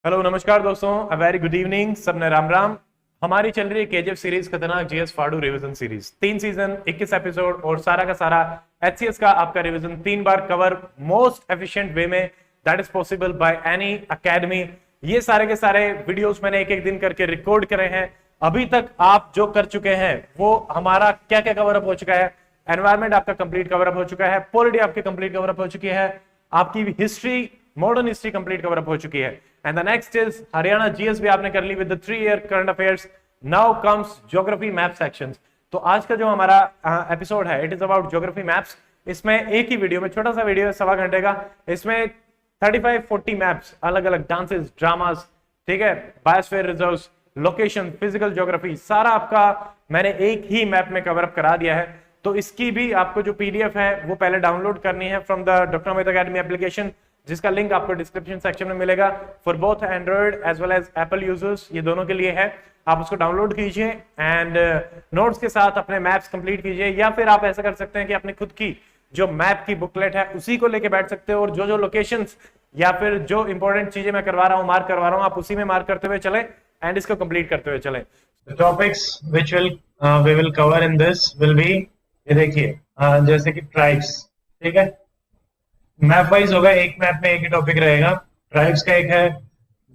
Hello नमस्कार दोस्तों, a very good evening, सबने राम राम। हमारी चल रही है केजीएफ सीरीज खतरनाक जीएस फाड़ू रिवीजन सीरीज, 3 सीजन 21 एपिसोड और सारा का सारा एचसीएस का आपका रिवीजन 3 बार कवर मोस्ट एफिशिएंट वे में that is possible by any academy. ये सारे के सारे वीडियोस मैंने एक एक दिन करके रिकॉर्ड करे हैं। अभी तक आप जो कर चुके हैं वो हमारा क्या क्या कवर अप हो चुका है। एनवायरमेंट आपका कंप्लीट कवर अप हो चुका है, पॉलिटी आपकी कंप्लीट कवर अप हो चुकी है, आपकी history modern history complete cover up हो चुकी है। And the next is Haryana GS भी आपने कर ली with the 3 year current affairs. Now comes geography map sections. तो आज का जो हमारा एपिसोड है it is about geography maps. इसमें एक ही वीडियो में, छोटा सा वीडियो है 1.25 घंटे का, इसमें 35-40 मैप्स, अलग अलग डांसेस, ड्रामास, ठीक है, biosphere reserves, location, physical geography, सारा आपका मैंने एक ही मैप में कवर अप करा दिया है। तो इसकी भी आपको जो पीडीएफ है वो पहले डाउनलोड करनी है from the doctor Amit academy application, जिसका लिंक आपको डिस्क्रिप्शन सेक्शन में मिलेगा for both android as well as Apple users, ये दोनों के लिए है। आप उसको डाउनलोड कीजिए एंड नोट्स के साथ अपने मैप्स कंप्लीट कीजिए, या फिर आप ऐसा कर सकते हैं कि अपने खुद की जो मैप की बुकलेट है उसी को लेके बैठ सकते हो और जो जो लोकेशंस या फिर जो इंपॉर्टेंट चीजें मैं करवा रहा हूं, मार्क करवा रहा हूं, आप उसी में मार्क करते हुए चले एंड इसको कंप्लीट करते हुए चले। The topics which we will cover in this will be, ये देखिए, जैसे कि ट्राइब्स, ठीक है, मैप वाइज होगा, एक मैप में एक ही टॉपिक रहेगा। ट्राइब्स का एक है,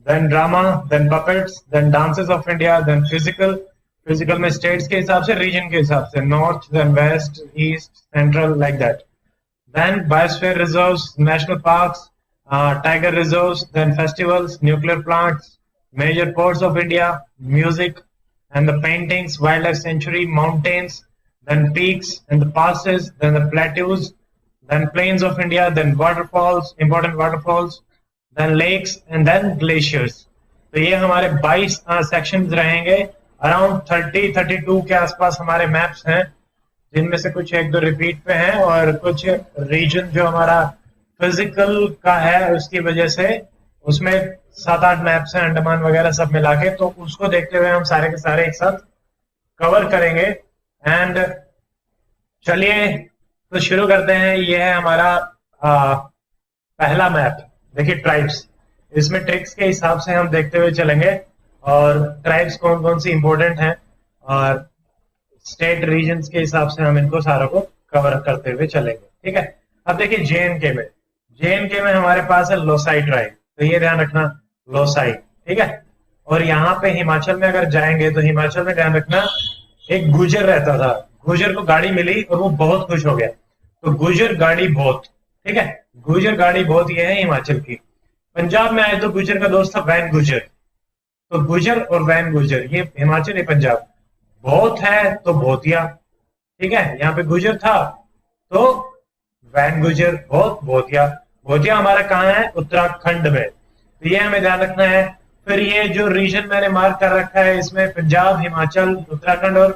then drama, then puppets, then dances of India, then physical में स्टेट्स के हिसाब से, रीजन के हिसाब से, north, then west, east, central, like that. Then biosphere reserves, national parks, tiger reserves, then festivals, nuclear plants, major ports of India, music and the paintings, wildlife sanctuary, mountains, then peaks and the passes, then the plateaus, then plains of India, then waterfalls, important waterfalls, then lakes and then glaciers। तो ये हमारे 22 sections रहेंगे। Around 30-32 के आसपास हमारे maps हैं, जिनमें से कुछ एक दो रिपीट पे हैं और कुछ रीजन जो हमारा फिजिकल का है उसकी वजह से उसमें 7-8 मैप्स हैं, अंडमान वगैरह सब मिला के। तो उसको देखते हुए हम सारे के सारे एक साथ कवर करेंगे। एंड चलिए तो शुरू करते हैं। ये है हमारा पहला मैप, देखिए ट्राइब्स। इसमें ट्रिक्स के हिसाब से हम देखते हुए चलेंगे और ट्राइब्स कौन कौन सी इंपॉर्टेंट हैं और स्टेट रीजन्स के हिसाब से हम इनको सारों को कवर करते हुए चलेंगे, ठीक है। अब देखिए जेएनके में हमारे पास है लोसाई ट्राइब, तो ये ध्यान रखना, लोसाई, ठीक है। और यहाँ पे हिमाचल में अगर जाएंगे तो हिमाचल में ध्यान रखना, एक गुजर रहता था, गुजर को गाड़ी मिली और वो बहुत खुश हो गया, तो गुजर गाड़ी बहुत, ठीक है, गुजर गाड़ी बहुत, ये है हिमाचल की। पंजाब में आए तो गुजर का दोस्त था वैन गुजर, तो गुजर और वैन गुजर, ये हिमाचल है, पंजाब। बहुत है तो भोतिया, ठीक है, यहाँ पे गुजर था तो वैन गुजर, बहुत भोतिया। भोतिया हमारा कहाँ है? उत्तराखंड में, तो ये हमें ध्यान रखना है। फिर ये जो रीजन मैंने मार्क कर रखा है, इसमें पंजाब, हिमाचल, उत्तराखंड और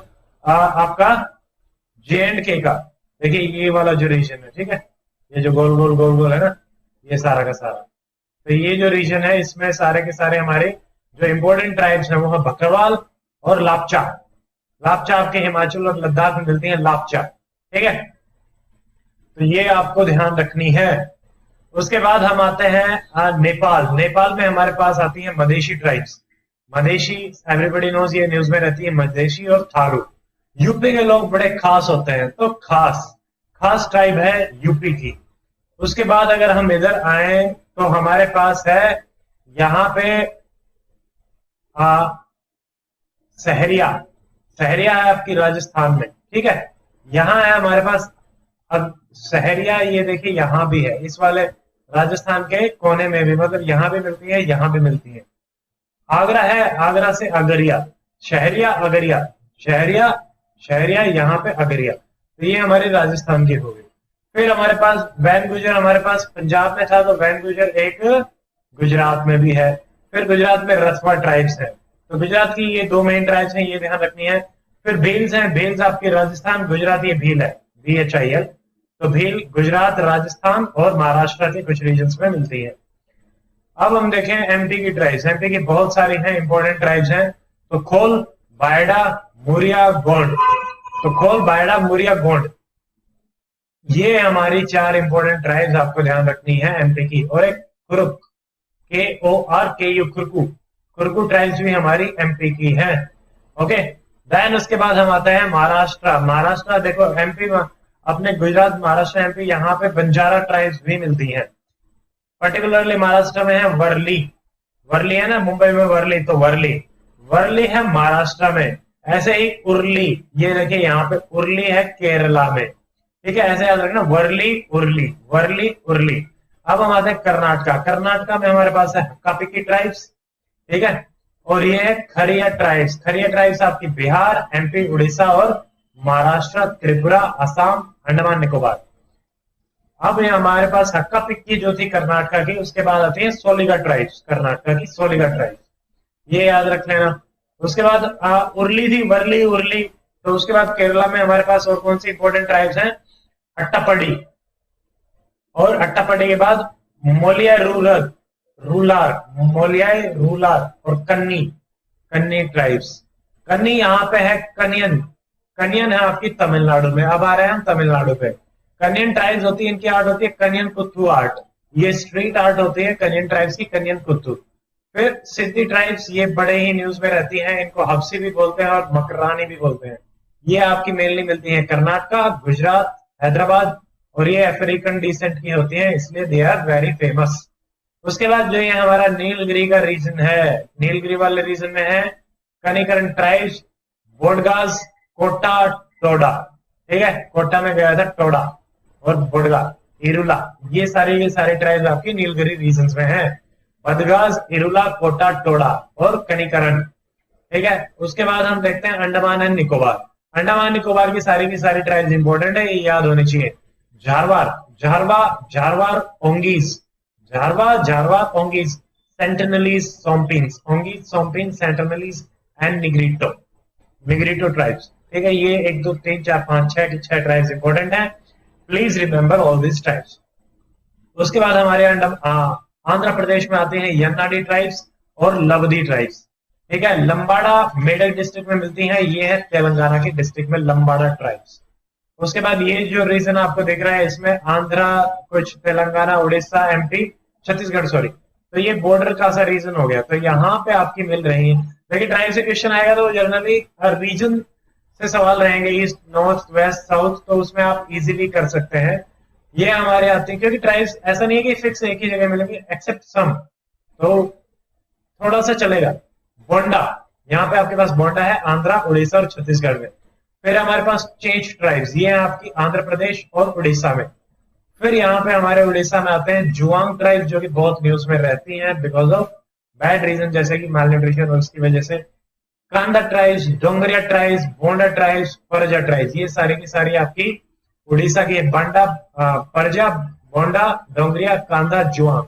आपका J&K का, देखिए ये वाला जो रीजन है, ठीक है, ये जो गोल गोल गोल गोल है ना, ये सारा का सारा, तो ये जो रीजन है इसमें सारे के सारे हमारे जो इंपोर्टेंट ट्राइब्स हैं वो है बकरवाल और लापचा। लापचा आपके हिमाचल और लद्दाख में मिलती है, लापचा, ठीक है, तो ये आपको ध्यान रखनी है। उसके बाद हम आते हैं नेपाल में हमारे पास आती है Madheshi tribes. Madheshi everybody knows, ये न्यूज में रहती है, मधेशी और थारू। यूपी के लोग बड़े खास होते हैं, तो खास ट्राइब है यूपी की। उसके बाद अगर हम इधर आए तो हमारे पास है यहाँ पे सहरिया है आपकी राजस्थान में, ठीक है। यहाँ है हमारे पास अब सहरिया, ये देखिए यहाँ भी है, इस वाले राजस्थान के कोने में भी, मतलब यहाँ भी मिलती है, यहाँ भी मिलती है। आगरा है, आगरा से अगरिया, शहरिया अगरिया, शहरिया यहाँ पे अगरिया, तो ये हमारी राजस्थान की हो गई। फिर हमारे पास वैन गुजर, हमारे पास पंजाब में था, तो वैन गुजर एक गुजरात में भी है। फिर गुजरात में रथवा ट्राइब्स है, तो गुजरात की ये 2 मेन ट्राइब्स हैं, ये ध्यान रखनी है। फिर भील्स हैं, भील्स आपकी राजस्थान, गुजरात ये भील है, VHIL, तो भील गुजरात, राजस्थान और महाराष्ट्र के कुछ रीजन्स में मिलती है। अब हम देखें एमपी की ट्राइब्स, एमपी की बहुत सारी हैं, इंपॉर्टेंट ट्राइब्स हैं, तो खोल, बायडा, मुरिया, गोंड, तो खोल, बायडा, मुरिया, गोंड, ये हमारी 4 इंपॉर्टेंट ट्राइब्स आपको ध्यान रखनी है एमपी की। और एक कुरुक KORKU, कुर्कू। कुर्कू ट्राइब्स भी हमारी MP की है। ओके, देन उसके बाद हम आते हैं महाराष्ट्र। महाराष्ट्र देखो, MP में अपने गुजरात, महाराष्ट्र, MP, यहाँ पे बंजारा ट्राइब्स भी मिलती हैं। पर्टिकुलरली महाराष्ट्र में है वर्ली। वर्ली है ना, मुंबई में वर्ली, तो वर्ली, वर्ली है महाराष्ट्र में। ऐसे ही उर्ली, ये देखिए यहाँ पे उर्ली है केरला में। ठीक है, ऐसे याद रखना, वर्ली उर्ली, वर्ली उर्ली। अब हम आते हैं कर्नाटका। कर्नाटका में हमारे पास है हक्का पिक्की ट्राइब्स। ठीक है, और ये है खरिया ट्राइब्स। खरिया ट्राइब्स आपकी बिहार, MP, उड़ीसा और महाराष्ट्र, त्रिपुरा, असम, अंडमान निकोबार। अब ये हमारे पास हक्का पिक्की जो थी कर्नाटका की, उसके बाद आती है सोलिगा ट्राइब्स, कर्नाटका की सोलिगा ट्राइब्स, ये याद रख लेना। उसके बाद उर्ली थी, वर्ली उर्ली। तो उसके बाद केरला में हमारे पास और कौन सी इंपॉर्टेंट ट्राइब्स हैं? अट्टापडी, और अट्टापडी के बाद मोलिया रूलर, रूलार, मोलिया रूलार, और कन्नी, कन्नी ट्राइब्स। कन्नी यहाँ पे है कनियन, कनियन है आपकी तमिलनाडु में। अब आ रहे हैं हम तमिलनाडु पे। कनियन ट्राइब्स होती है, इनकी आर्ट होती है कनियन कुत्तू आर्ट। ये स्ट्रीट आर्ट होती है कनियन ट्राइब्स की, कनियन कुत्तू। फिर सिद्धि ट्राइब्स, ये बड़े ही न्यूज में रहती हैं, इनको हब्सी भी बोलते हैं और मकरानी भी बोलते हैं। ये आपकी मेनली मिलती है कर्नाटका, गुजरात, हैदराबाद, और ये अफ्रीकन डिसेंट की होती हैं, इसलिए दे आर वेरी फेमस। उसके बाद जो ये हमारा नीलगिरी का रीजन है, नीलगिरी वाले रीजन में है कनिकरण ट्राइब्स, बोडगास, कोटा, टोडा। ठीक है, कोटा में गया था टोडा, और बोडगा, इरुला, ये सारे ट्राइब्स आपकी नीलगिरी रीजन में हैं। बदगास, इरुला, कोटा, टोडा और कनिकरण। ठीक है, उसके बाद हम देखते हैं अंडमान एंड निकोबार। अंडमान निकोबार की सारी ट्राइब्स इंपॉर्टेंट है, ये याद होनी चाहिए। Jarawa, Jarawa, Jarawa, Onges, Jarawa, Jarawa, Onges, Sentinelese, Shompens, Onges, Shompen, Sentinelese and Negrito, Negrito tribes. ठीक है, ये 1 2 3 4 5 6 ट्राइब्स इंपॉर्टेंट है। Please remember all this tribes. उसके बाद हमारे आंध्र प्रदेश में आते हैं यन्नाडी ट्राइब्स और लवदी ट्राइब्स। ठीक है, लंबाड़ा मेडक डिस्ट्रिक्ट में मिलती है, ये है तेलंगाना के डिस्ट्रिक्ट में लंबाड़ा ट्राइब्स। उसके बाद ये जो रीजन आपको दिख रहा है, इसमें आंध्रा, कुछ तेलंगाना, उड़ीसा, MP, छत्तीसगढ़, सॉरी, तो ये बॉर्डर का सा रीजन हो गया। तो यहाँ पे आपकी मिल रही है। देखिए, ट्राइब से क्वेश्चन आएगा तो जनरली रीजन से सवाल रहेंगे, ईस्ट, नॉर्थ, वेस्ट, साउथ, तो उसमें आप इजीली कर सकते हैं। ये हमारे आते हैं, क्योंकि ट्राइब्स ऐसा नहीं है कि फिक्स एक ही जगह मिलेंगे, एक्सेप्ट सम, तो थोड़ा सा चलेगा। बोंडा, यहाँ पे आपके पास बोंडा है आंध्रा, उड़ीसा और छत्तीसगढ़ में। फिर हमारे पास चेंच ट्राइब्स, ये है आपकी आंध्र प्रदेश और उड़ीसा में। फिर यहाँ पे हमारे उड़ीसा में आते हैं जुआंग ट्राइब्स, जो कि बहुत न्यूज में रहती हैं बिकॉज ऑफ बैड रीजन, जैसे कि मालन्यूट्रिशन और उसकी वजह से। कांदा ट्राइब्स, डोंगरिया ट्राइब्स, बोंडा ट्राइब्स, परजा ट्राइब्स, ये सारी की सारी आपकी उड़ीसा की बांडा, परजा, बोंडा, डोंगरिया, कांदा, जुआंग,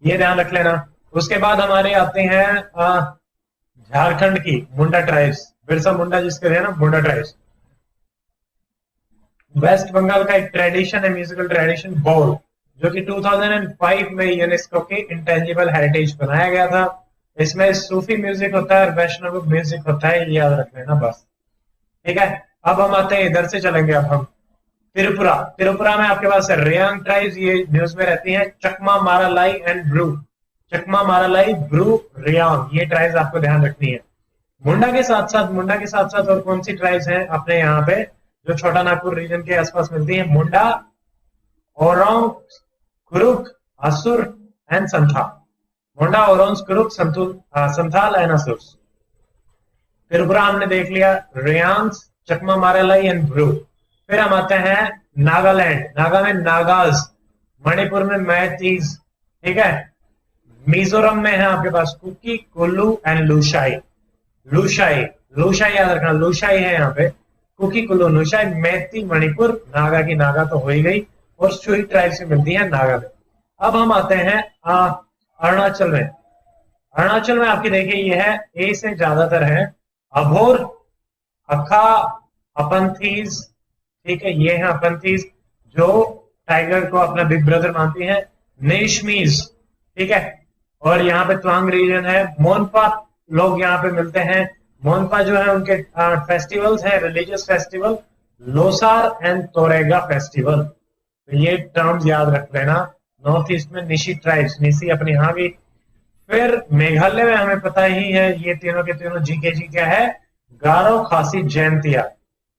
ये ध्यान रख लेना। उसके बाद हमारे आते हैं झारखंड की मुंडा ट्राइब्स, बिरसा मुंडा जिसके थे ना, मुंडा ट्राइब्स। वेस्ट बंगाल का एक ट्रेडिशन है, म्यूजिकल ट्रेडिशन बाउल, जो कि 2005 में यूनेस्को के इंटेंजिबल हेरिटेज बनाया गया था। इसमें सूफी म्यूजिक होता है और वैष्णव म्यूजिक होता है, ये याद रख लेना बस। ठीक है, अब हम आते हैं, इधर से चलेंगे अब हम त्रिपुरा। त्रिपुरा में आपके पास रेयांग ट्राइब्स, ये न्यूज में रहती हैं, चकमा, मारालाई एंड ब्रू, चकमा, मारालाई, ब्रू, रेयांग, ये ट्राइब्स आपको ध्यान रखनी है। मुंडा के साथ साथ और कौन सी ट्राइब्स हैं अपने यहाँ पे जो छोटा नागपुर रीजन के आसपास मिलती है? मुंडा, ओरोंग, कुरुक, असुर एंड संथाल। मुंडा, ओरोंग, कुरुक, संथाल एंड असुर। त्रिपुरा हमने देख लिया, रेयांग्स, चकमा, मारालाई एंड ब्रू। फिर हम आते हैं नागालैंड, नागा में नागाज, मणिपुर में मैतीज। ठीक है, मिजोरम में है आपके पास कुकी, कुल्लू एंड लुशाई। लुशाई, लुशाई याद रखना, लुशाई है यहाँ पे, कुकी, कुल्लू, लुशाई, मैती, मणिपुर, नागा की नागा तो हो ही गई, और सुई ट्राइब से मिलती है नागा में। अब हम आते हैं अरुणाचल में। अरुणाचल में आपकी देखिए ये है, ए से ज्यादातर है, अभोर, अखा, अपंथीज। ठीक है, ये है अपंथीज जो टाइगर को अपना बिग ब्रदर मानती है। नेशमीज, ठीक है, और यहाँ पे त्वांग रीजन है। मोनपा लोग यहाँ पे मिलते हैं। मोनपा जो है उनके फेस्टिवल्स है, religious festival, Losar and Torgya festival. तो ये टर्म्स याद रख लेना। नॉर्थ ईस्ट में निशी ट्राइब्स, निशी अपनी यहाँ भी। फिर मेघालय में हमें पता ही है ये तीनों के तीनों जीकेजी क्या है, गारो, खासी, जैंतिया।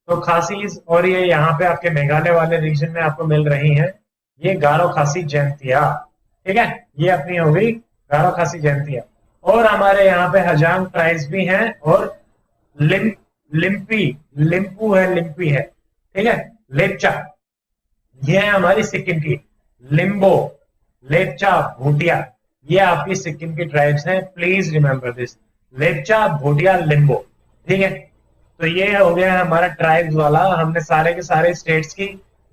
तो खासी और ये यहाँ पे आपके मेघालय वाले रीजन में आपको मिल रही हैं ये गारो, खासी, जैंतिया। ठीक है, ये अपनी हो गई गारो, खासी, जैंतिया। और हमारे यहाँ पे हजांग ट्राइब्स भी हैं और लिम्पी, लिम्पू है, लिम्पी है। ठीक है, लेपचा, ये है हमारी सिक्किम की। लिम्बो, लेपचा, भूटिया, ये आपकी सिक्किम की ट्राइब्स हैं। Please remember this, Lepcha, Bhutia, Limbo. ठीक है, तो ये हो गया हमारा ट्राइब्स वाला। हमने सारे के सारे स्टेट्स की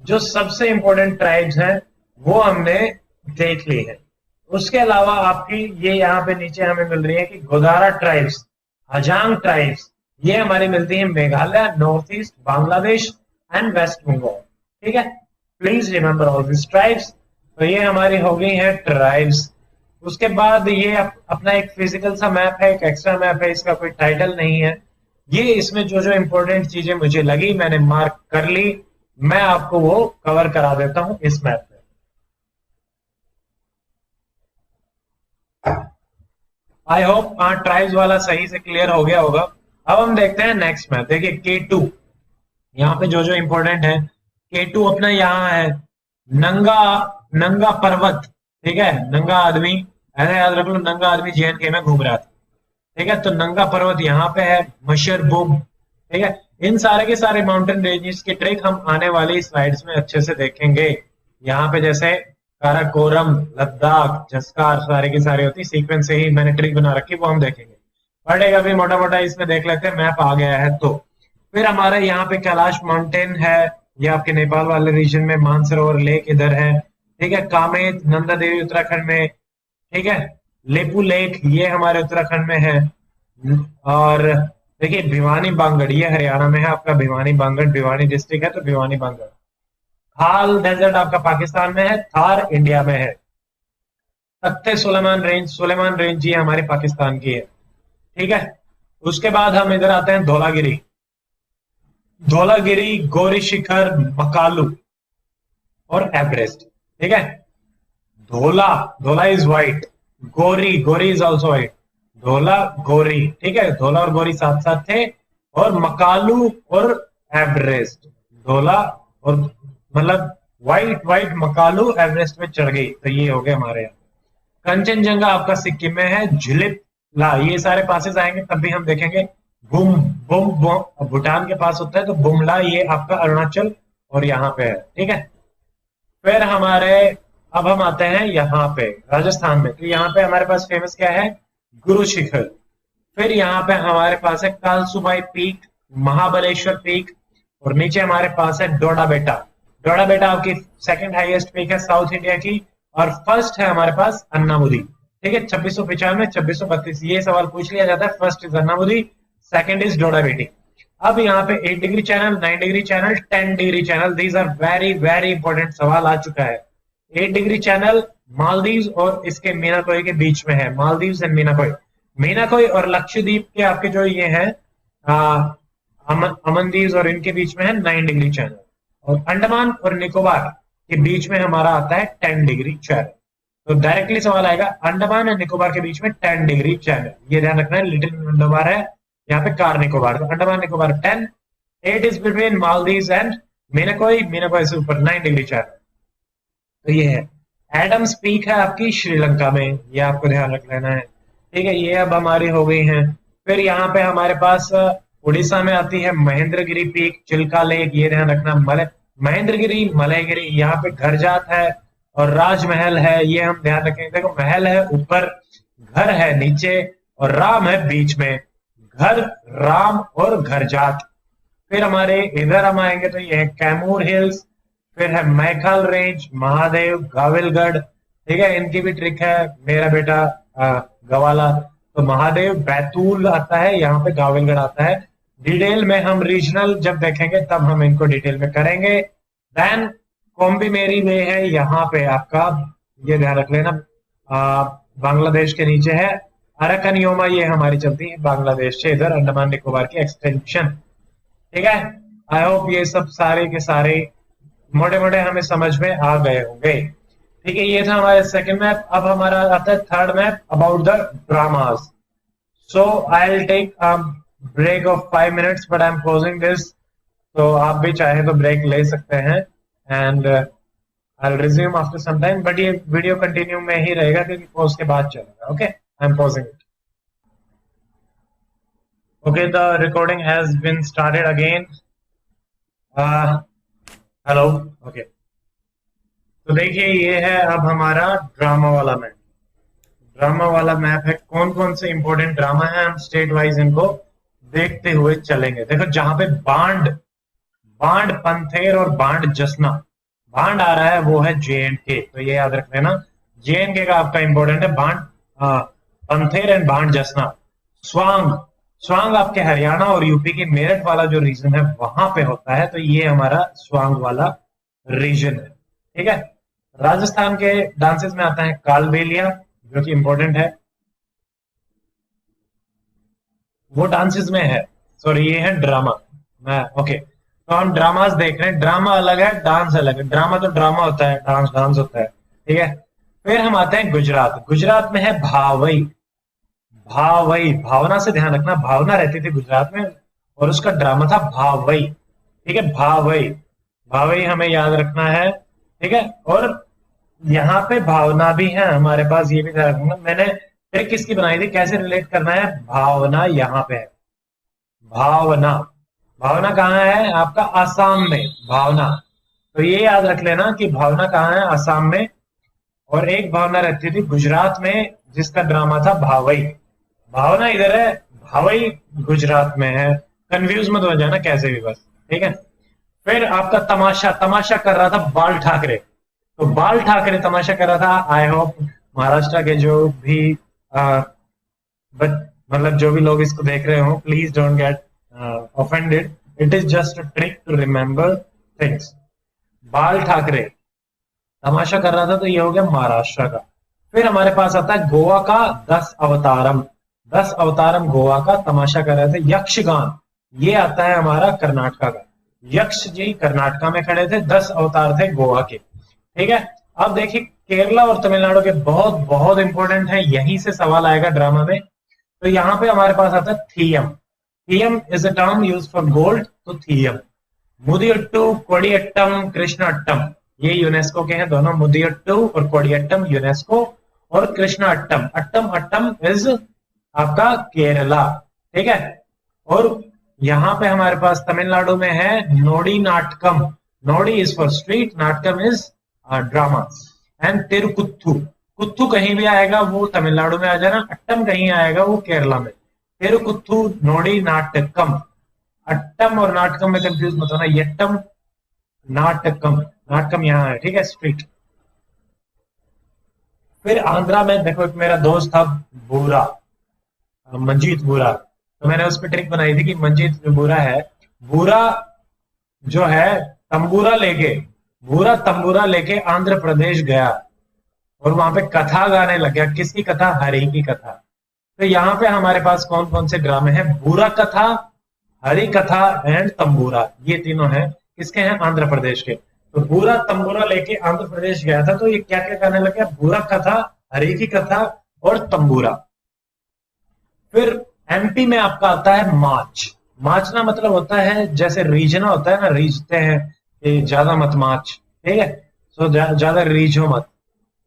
जो सबसे इंपॉर्टेंट ट्राइब्स हैं वो हमने देख ली है। उसके अलावा आपकी ये यहाँ पे नीचे हमें मिल रही है कि गोदारा ट्राइब्स, हजांग ट्राइब्स, ये हमारी मिलती है Meghalaya, north east, Bangladesh and West Bengal. ठीक है, please remember all this tribes. तो ये हमारी हो गई है ट्राइब्स। उसके बाद ये अपना एक फिजिकल सा मैप है, एक एक्स्ट्रा मैप है, इसका कोई टाइटल नहीं है। ये इसमें जो जो इंपॉर्टेंट चीजें मुझे लगी मैंने मार्क कर ली, मैं आपको वो कवर करा देता हूं इस मैप में। आई होप ट्राइब्स वाला सही से क्लियर हो गया होगा। अब हम देखते हैं नेक्स्ट मैप। देखिए K2, यहाँ पे जो जो इंपॉर्टेंट है, K2 अपना यहाँ है नंगा, नंगा पर्वत। ठीक है, नंगा आदमी, ऐसे याद रख लो, नंगा आदमी JNK में घूम रहा था। ठीक है, तो नंगा पर्वत यहाँ पे है, मशरबुम। ठीक है, इन सारे के सारे माउंटेन रेंजेस के ट्रिक हम आने वाली स्लाइड्स में अच्छे से देखेंगे। यहाँ पे जैसे काराकोरम, लद्दाख, जस्कार, सारे की सारी होती सीक्वेंस से ही मैंने ट्रिक बना रखी, वो हम देखेंगे। बट एक अभी मोटा मोटा इसमें देख लेते हैं, मैप आ गया है। तो फिर हमारे यहाँ पे कैलाश माउंटेन है, ये आपके नेपाल वाले रीजन में। मानसरोवर लेक इधर है। ठीक है, कामेत, नंदा देवी उत्तराखंड में। ठीक है, लेपू लेक ये हमारे उत्तराखंड में है। और देखिए भिवानी बांगड़, ये हरियाणा में है आपका। भिवानी बांगड़, भिवानी डिस्ट्रिक्ट है तो भिवानी बांगड़। खाल डेजर्ट आपका पाकिस्तान में है, थार इंडिया में है। तख्ते सुलेमान रेंज, सुलेमान रेंज ये हमारी पाकिस्तान की है। ठीक है, उसके बाद हम इधर आते हैं धौलागिरी, धौलागिरी, गौरी शिखर, मकालू और एवरेस्ट। ठीक है, धोला, धोला इज व्हाइट, गोरी, गोरी इज ऑल्सो व्हाइट, धोला, गोरी। ठीक है, धोला और गोरी साथ साथ थे। और मकालू और एवरेस्ट, धोला और मतलब व्हाइट व्हाइट, मकालू एवरेस्ट में चढ़ गई। तो ये हो गया हमारे यहाँ। कंचनजंगा आपका सिक्किम में है, झिलिप ला, ये सारे पासेस आएंगे तब भी हम देखेंगे। बुम बुम बुम भूटान के पास होता है, तो बुमला ये आपका अरुणाचल और यहाँ पे है। ठीक है, फिर हमारे अब हम आते हैं यहाँ पे राजस्थान में। तो यहाँ पे हमारे पास फेमस क्या है, गुरु शिखर। फिर यहाँ पे हमारे पास है कालसुबाई पीक, महाबलेश्वर पीक, और नीचे हमारे पास है डोडा बेटा। डोडा बेटा आपकी सेकंड हाईएस्ट पीक है साउथ इंडिया की, और फर्स्ट है हमारे पास अन्नामुदी। ठीक है, 2695, 2632 ये सवाल पूछ लिया जाता है। First is Anamudi, second is Doddabetta. अब यहाँ पे 8 degree channel, 9 degree channel, 10 degree channel, these are very very important सवाल आ चुका है। 8 डिग्री चैनल मालदीव्स और इसके मीनाकोई के बीच में है, मालदीव्स एंड मीनाकोई। मीनाकोई और लक्षद्वीप के आपके जो ये हैं अमनदीव्स और इनके बीच में है 9 डिग्री चैनल, और अंडमान और निकोबार के बीच में हमारा आता है 10 डिग्री चैनल। तो डायरेक्टली सवाल आएगा अंडमान और निकोबार के बीच में 10 डिग्री चैनल, ये ध्यान रखना है। लिटिल निकोबार है यहाँ पे, कार निकोबार, तो Andaman Nicobar 10, 8 is between Maldives and Minicoy, Minicoy से ऊपर 9 डिग्री चैनल। तो ये है। एडम्स पीक है आपकी श्रीलंका में, ये आपको ध्यान रख लेना है। ठीक है, ये अब हमारी हो गई है। फिर यहाँ पे हमारे पास उड़ीसा में आती है महेंद्रगिरी पीक, चिल्का लेक, ये ध्यान रखना। महेंद्रगिरी, मलयगिरी, यहाँ पे घर जात है और राजमहल है, ये हम ध्यान रखेंगे। देखो महल है ऊपर, घर है नीचे और राम है बीच में। घर, राम और घर जात। फिर हमारे इधर हम आएंगे तो ये है कैमूर हिल्स, फिर है मैखाल रेंज, महादेव, गाविलगढ़। ठीक है, इनकी भी ट्रिक है। मेरा बेटा गवाला, तो महादेव, बैतूल आता है, यहाँ पे गाविलगढ़ आता है। डिटेल में हम रीजनल जब देखेंगे तब हम इनको डिटेल में करेंगे। देन कोम्बी मेरी वे है यहाँ पे आपका, ये ध्यान रख लेना, बांग्लादेश के नीचे है। अरकनियोमा ये हमारी चलती है बांग्लादेश से इधर, अंडमान निकोबार की एक्सटेंशन। ठीक है, आई होप ये सब सारे के सारे मोटे मोटे हमें समझ में आ गए होंगे। ठीक है, ये था हमारा सेकंड मैप। अब हमारा आता है third map about the dramas. So I will take break of 5 minutes but I am closing this. तो आप भी चाहे तो ब्रेक ले सकते हैं and I will resume after some time, but ये वीडियो कंटिन्यू में ही रहेगा क्योंकि पॉज के बाद चलेगा। Okay, I am pausing it. Okay, the recording has been started again. Hello. Okay, तो देखिए ये है अब हमारा ड्रामा वाला मैप। ड्रामा वाला मैप है, कौन कौन से इंपॉर्टेंट ड्रामा है हम स्टेट वाइज इनको देखते हुए चलेंगे। देखो जहां पे बांड बांड पंथेर और बांड जसना, बांड आ रहा है वो है JNK, तो ये याद रख लेना। JNK का आपका इंपॉर्टेंट है बांड पंथेर एंड बांड जसना। स्वांग, स्वांग आपके हरियाणा और यूपी के मेरठ वाला जो रीजन है वहां पे होता है, तो ये हमारा स्वांग वाला रीजन है। ठीक है, राजस्थान के डांसेस में आता है कालबेलिया जो कि इंपॉर्टेंट है, वो डांसेस में है। सॉरी, ये है ड्रामा। मैं ओके, तो हम ड्रामास देख रहे हैं। ड्रामा अलग है, डांस अलग है। ड्रामा तो ड्रामा होता है, डांस डांस होता है। ठीक है, फिर हम आते हैं गुजरात। गुजरात में है भावई। भावई, भावना से ध्यान रखना, भावना रहती थी गुजरात में और उसका ड्रामा था भावई। ठीक है, भावई, भावई हमें याद रखना है। ठीक है, और यहाँ पे भावना भी है हमारे पास, ये भी ध्यान रखना। मैंने ट्रिक किसकी बनाई थी, कैसे रिलेट करना है। भावना यहाँ पे है, भावना। भावना कहाँ है आपका, आसाम में भावना। तो ये याद रख लेना कि भावना कहाँ है, आसाम में। और एक भावना रहती थी गुजरात में जिसका ड्रामा था भावई। भावना इधर है, भावई गुजरात में है। कंफ्यूज मत हो जाना कैसे भी, बस। ठीक है, फिर आपका तमाशा। तमाशा कर रहा था बाल ठाकरे, तो बाल ठाकरे तमाशा कर रहा था। आई होप महाराष्ट्र के जो भी बट मतलब जो भी लोग इसको देख रहे हो, please don't get offended, it is just a trick to remember things. Bal Thackeray तमाशा कर रहा था, तो ये हो गया महाराष्ट्र का। फिर हमारे पास आता है गोवा का 10 अवतारम। 10 अवतारम गोवा का तमाशा कर रहे थे। यक्षगान, ये आता है हमारा कर्नाटका का। यक्ष जी कर्नाटका में खड़े थे, 10 अवतार थे गोवा के। ठीक है, अब देखिए केरला और तमिलनाडु के बहुत बहुत इंपॉर्टेंट है, यहीं से सवाल आएगा ड्रामा में। तो यहाँ पे हमारे पास आता है Thiem. Thiem is a term use for gold, तो थियम। मुदियट्टू, कोडियट्टम, कृष्णाट्टम, ये यूनेस्को के हैं दोनों। मुदियट्टू और कोडियट्टम यूनेस्को, और कृष्णाट्टम, अट्टम अट्टम इज आपका केरला। ठीक है, और यहाँ पे हमारे पास तमिलनाडु में है Nodi Natakam. Nodi is for street, Natakam is drama. And Therukoothu, Koothu कहीं भी आएगा वो तमिलनाडु में आ जाना, अट्टम कहीं आएगा वो केरला में। तिरुकुत्थु, नोडी नाटकम। अट्टम और नाटकम में कंफ्यूज मत होना, यट्टम नाटकम, नाटकम यहाँ है। ठीक है, स्ट्रीट। फिर आंध्रा में देखो, एक मेरा दोस्त था बूरा, मंजीत बूरा, तो मैंने उस पर ट्रिक बनाई थी कि मंजीत जो बूरा है, बूरा जो है तंबूरा लेके, बूरा तंबूरा लेके आंध्र प्रदेश गया और वहां पे कथा गाने लग गया। किसकी कथा, हरि की कथा। तो यहाँ पे हमारे पास कौन कौन से ड्रामे हैं, बूरा कथा, हरि कथा एंड तंबूरा, ये तीनों हैं। किसके हैं, आंध्र प्रदेश के। तो बूरा तंबूरा लेके आंध्र प्रदेश गया था, तो ये क्या क्या गाने लग गया, बूरा कथा, हरि की कथा और तंबूरा। फिर MP में आपका आता है मार्च। मार्चना मतलब होता है जैसे रीझना होता है ना, रीझते हैं कि ज्यादा मत मार्च। ठीक है, सो ज्यादा रीझो मत,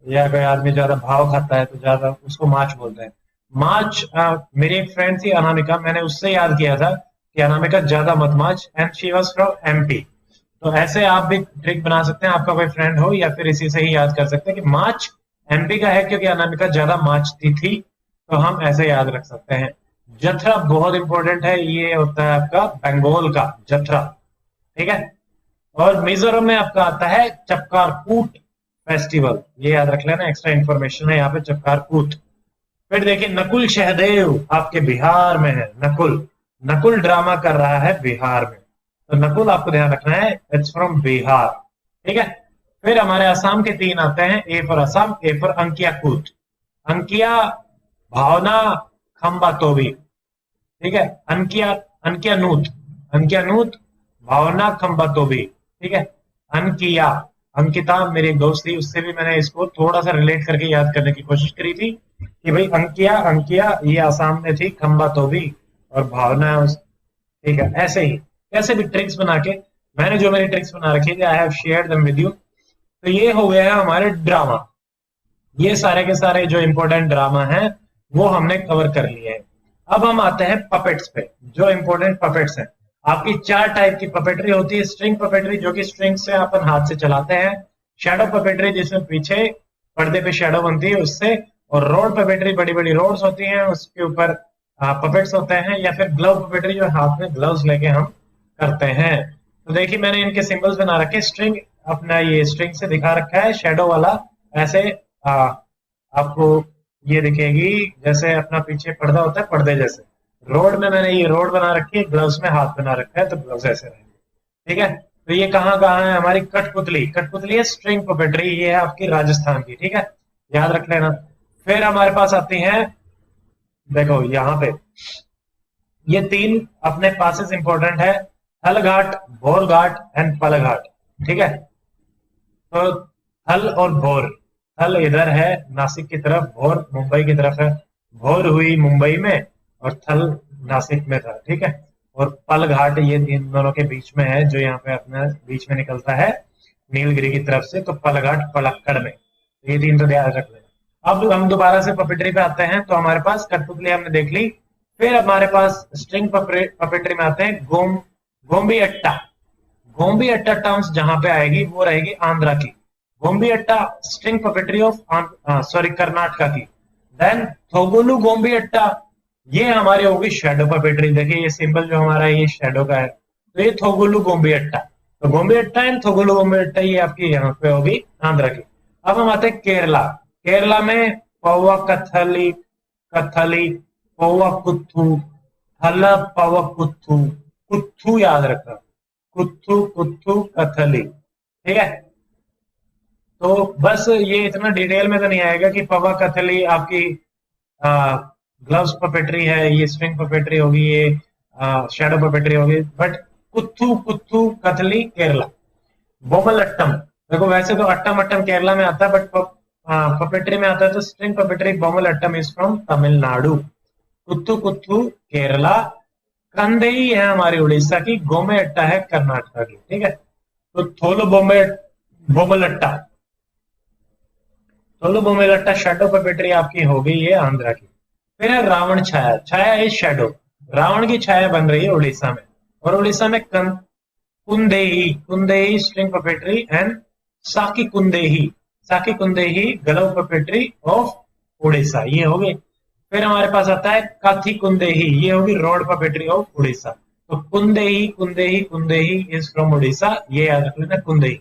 या कोई आदमी ज्यादा भाव खाता है तो ज्यादा उसको मार्च बोलते हैं। मार्च, मेरी एक फ्रेंड थी अनामिका, मैंने उससे याद किया था कि अनामिका ज्यादा मत मार्च, and she was from MP। तो ऐसे आप भी ट्रिक बना सकते हैं, आपका कोई फ्रेंड हो या फिर इसी से ही याद कर सकते हैं कि मार्च MP का है क्योंकि अनामिका ज्यादा मार्चती थी, तो हम ऐसे याद रख सकते हैं। जथरा बहुत इंपॉर्टेंट है, ये होता है आपका बंगाल का जथरा। ठीक है, और मिजोरम में आपका आता है चपकारकूट फेस्टिवल, ये याद रख लेना, एक्स्ट्रा इंफॉर्मेशन है यहाँ पे, चपकारकूट। फिर देखिए नकुल सहदेव आपके बिहार में है। नकुल, नकुल ड्रामा कर रहा है बिहार में, तो नकुल आपको ध्यान रखना है, इट्स फ्रॉम बिहार। ठीक है, फिर हमारे असम के 3 आते हैं, ए for Assam, A for Ankiya कूट। अंकिया, भावना, खम्बा तोबी। ठीक है, अंकिया, अंकिया नूत, भावना, खम्बा तोबी। ठीक है, अंकिया, अंकिता मेरी एक दोस्त थी, उससे भी मैंने इसको थोड़ा सा रिलेट करके याद करने की कोशिश करी थी कि भाई अंकिया अंकिया ये आसाम में थी, खंबा तो भी, और भावना उस, ठीक है। ऐसे ही कैसे भी ट्रिक्स बना के मैंने जो मेरी ट्रिक्स बना रखी थी, I have share them with you. तो ये हो गया है हमारे ड्रामा। ये सारे के सारे जो इंपॉर्टेंट ड्रामा हैं वो हमने कवर कर लिए हैं। अब हम आते हैं पपेट्स पे, जो इंपॉर्टेंट पपेट्स हैं। आपकी 4 टाइप की पपेट्री होती है। स्ट्रिंग पपेट्री, जो कि स्ट्रिंग से अपन हाथ से चलाते हैं। शैडो पपेट्री, जिसमें पीछे पर्दे पे शैडो बनती है उससे। और रोड पपेट्री, बड़ी बड़ी रोड्स होती हैं, उसके ऊपर पपेट्स होते हैं। या फिर ग्लव पपेट्री, जो हाथ में ग्लव्स लेके हम करते हैं। तो देखिए मैंने इनके सिंबल्स बना रखे। स्ट्रिंग अपना ये स्ट्रिंग से दिखा रखा है, शैडो वाला ऐसे आपको ये दिखेगी जैसे अपना पीछे पर्दा होता है, पर्दे जैसे। रोड में मैंने ये रोड बना रखी है, ग्लव्स में हाथ बना रखा है, तो ग्लव्स ऐसे रहेंगे, ठीक है। तो ये कहाँ कहाँ है हमारी कठपुतली। कठपुतली है स्ट्रिंग पपेट्री, ये है आपकी राजस्थान की, ठीक है, याद रख लेना। फिर हमारे पास आती हैं, देखो यहाँ पे ये 3 अपने पासेस इंपॉर्टेंट है, थल घाट, भोर घाट एंड पल घाट, ठीक है। तो थल और भोर, थल इधर है नासिक की तरफ, भोर मुंबई की तरफ है। भोर हुई मुंबई में और थल नासिक में था, ठीक है। और पल घाट ये इन दोनों के बीच में है, जो यहाँ पे अपना बीच में निकलता है नीलगिरी की तरफ से। तो पल घाट पलक्कड़ में, ये 3 तो ध्यान रख लेना। अब हम दोबारा से पपेट्री पे आते हैं। तो हमारे पास कठपुतली हमने देख ली। फिर हमारे पास स्ट्रिंग पपेट्री में आते हैं गोम्बी अट्टा। गोम्बी अट्टा टर्म्स जहां पे आएगी वो रहेगी आंध्रा की। गोम्बी अट्टा स्ट्रिंग पपेट्री ऑफ कर्नाटका की। देन थोगुलू गोम्बी अट्टा, ये हमारी होगी शैडो पपेट्री। देखिए ये सिंबल जो हमारा है ये शैडो का है, तो ये थोगुलू गोम्बी अट्टा। तो गोम्बी अट्टा एंड थोगुलू गोम्बी अट्टा ये आपकी यहाँ पे होगी आंध्रा की। अब हम आते हैं केरला। केरला में पौवा कथली, कथली पौवा कुत्थू, हला पौवा कुत्थू, कुत्थू याद रखना, कुत्थू कुत्थू कथली, ठीक है। तो बस ये इतना डिटेल में तो नहीं आएगा कि पवा कथली आपकी ग्लव्स पपेट्री है, ये स्ट्रिंग पपेट्री होगी, ये शैडो पपेट्री होगी। बट कुत्थू कुत्थू कथली केरला। बोमल अट्टम, देखो वैसे तो अट्टम अट्टम केरला में आता है, बट पपेट्री में आता है तो string puppetry Bommalattam is from Tamil Nadu. Koothu Koothu Kerala. Kandhei है हमारी उड़ीसा की, गोमे अट्टा है कर्नाटका की, ठीक है। तो थोलो बोमलट्टा, थोलो बोमलट्टा शैडो पपेट्री आपकी हो गई है आंध्रा की। फिर है रावण छाया। छाया इज शैडो, रावण की छाया बन रही है उड़ीसा में। और उड़ीसा में कुंदेही, कुंदेही स्ट्रिंग पपेट्री एंड साकी कुंदेही, साकी कुंदेही गलव पपेट्री ऑफ उड़ीसा, ये हो गई। फिर हमारे पास आता है काथी कुंदेही, ये होगी रोड पपेट्री ऑफ उड़ीसा। तो कुंदेही कुंदेही कुंदेही इज फ्रॉम उड़ीसा, ये याद रख लेना कुंदेही।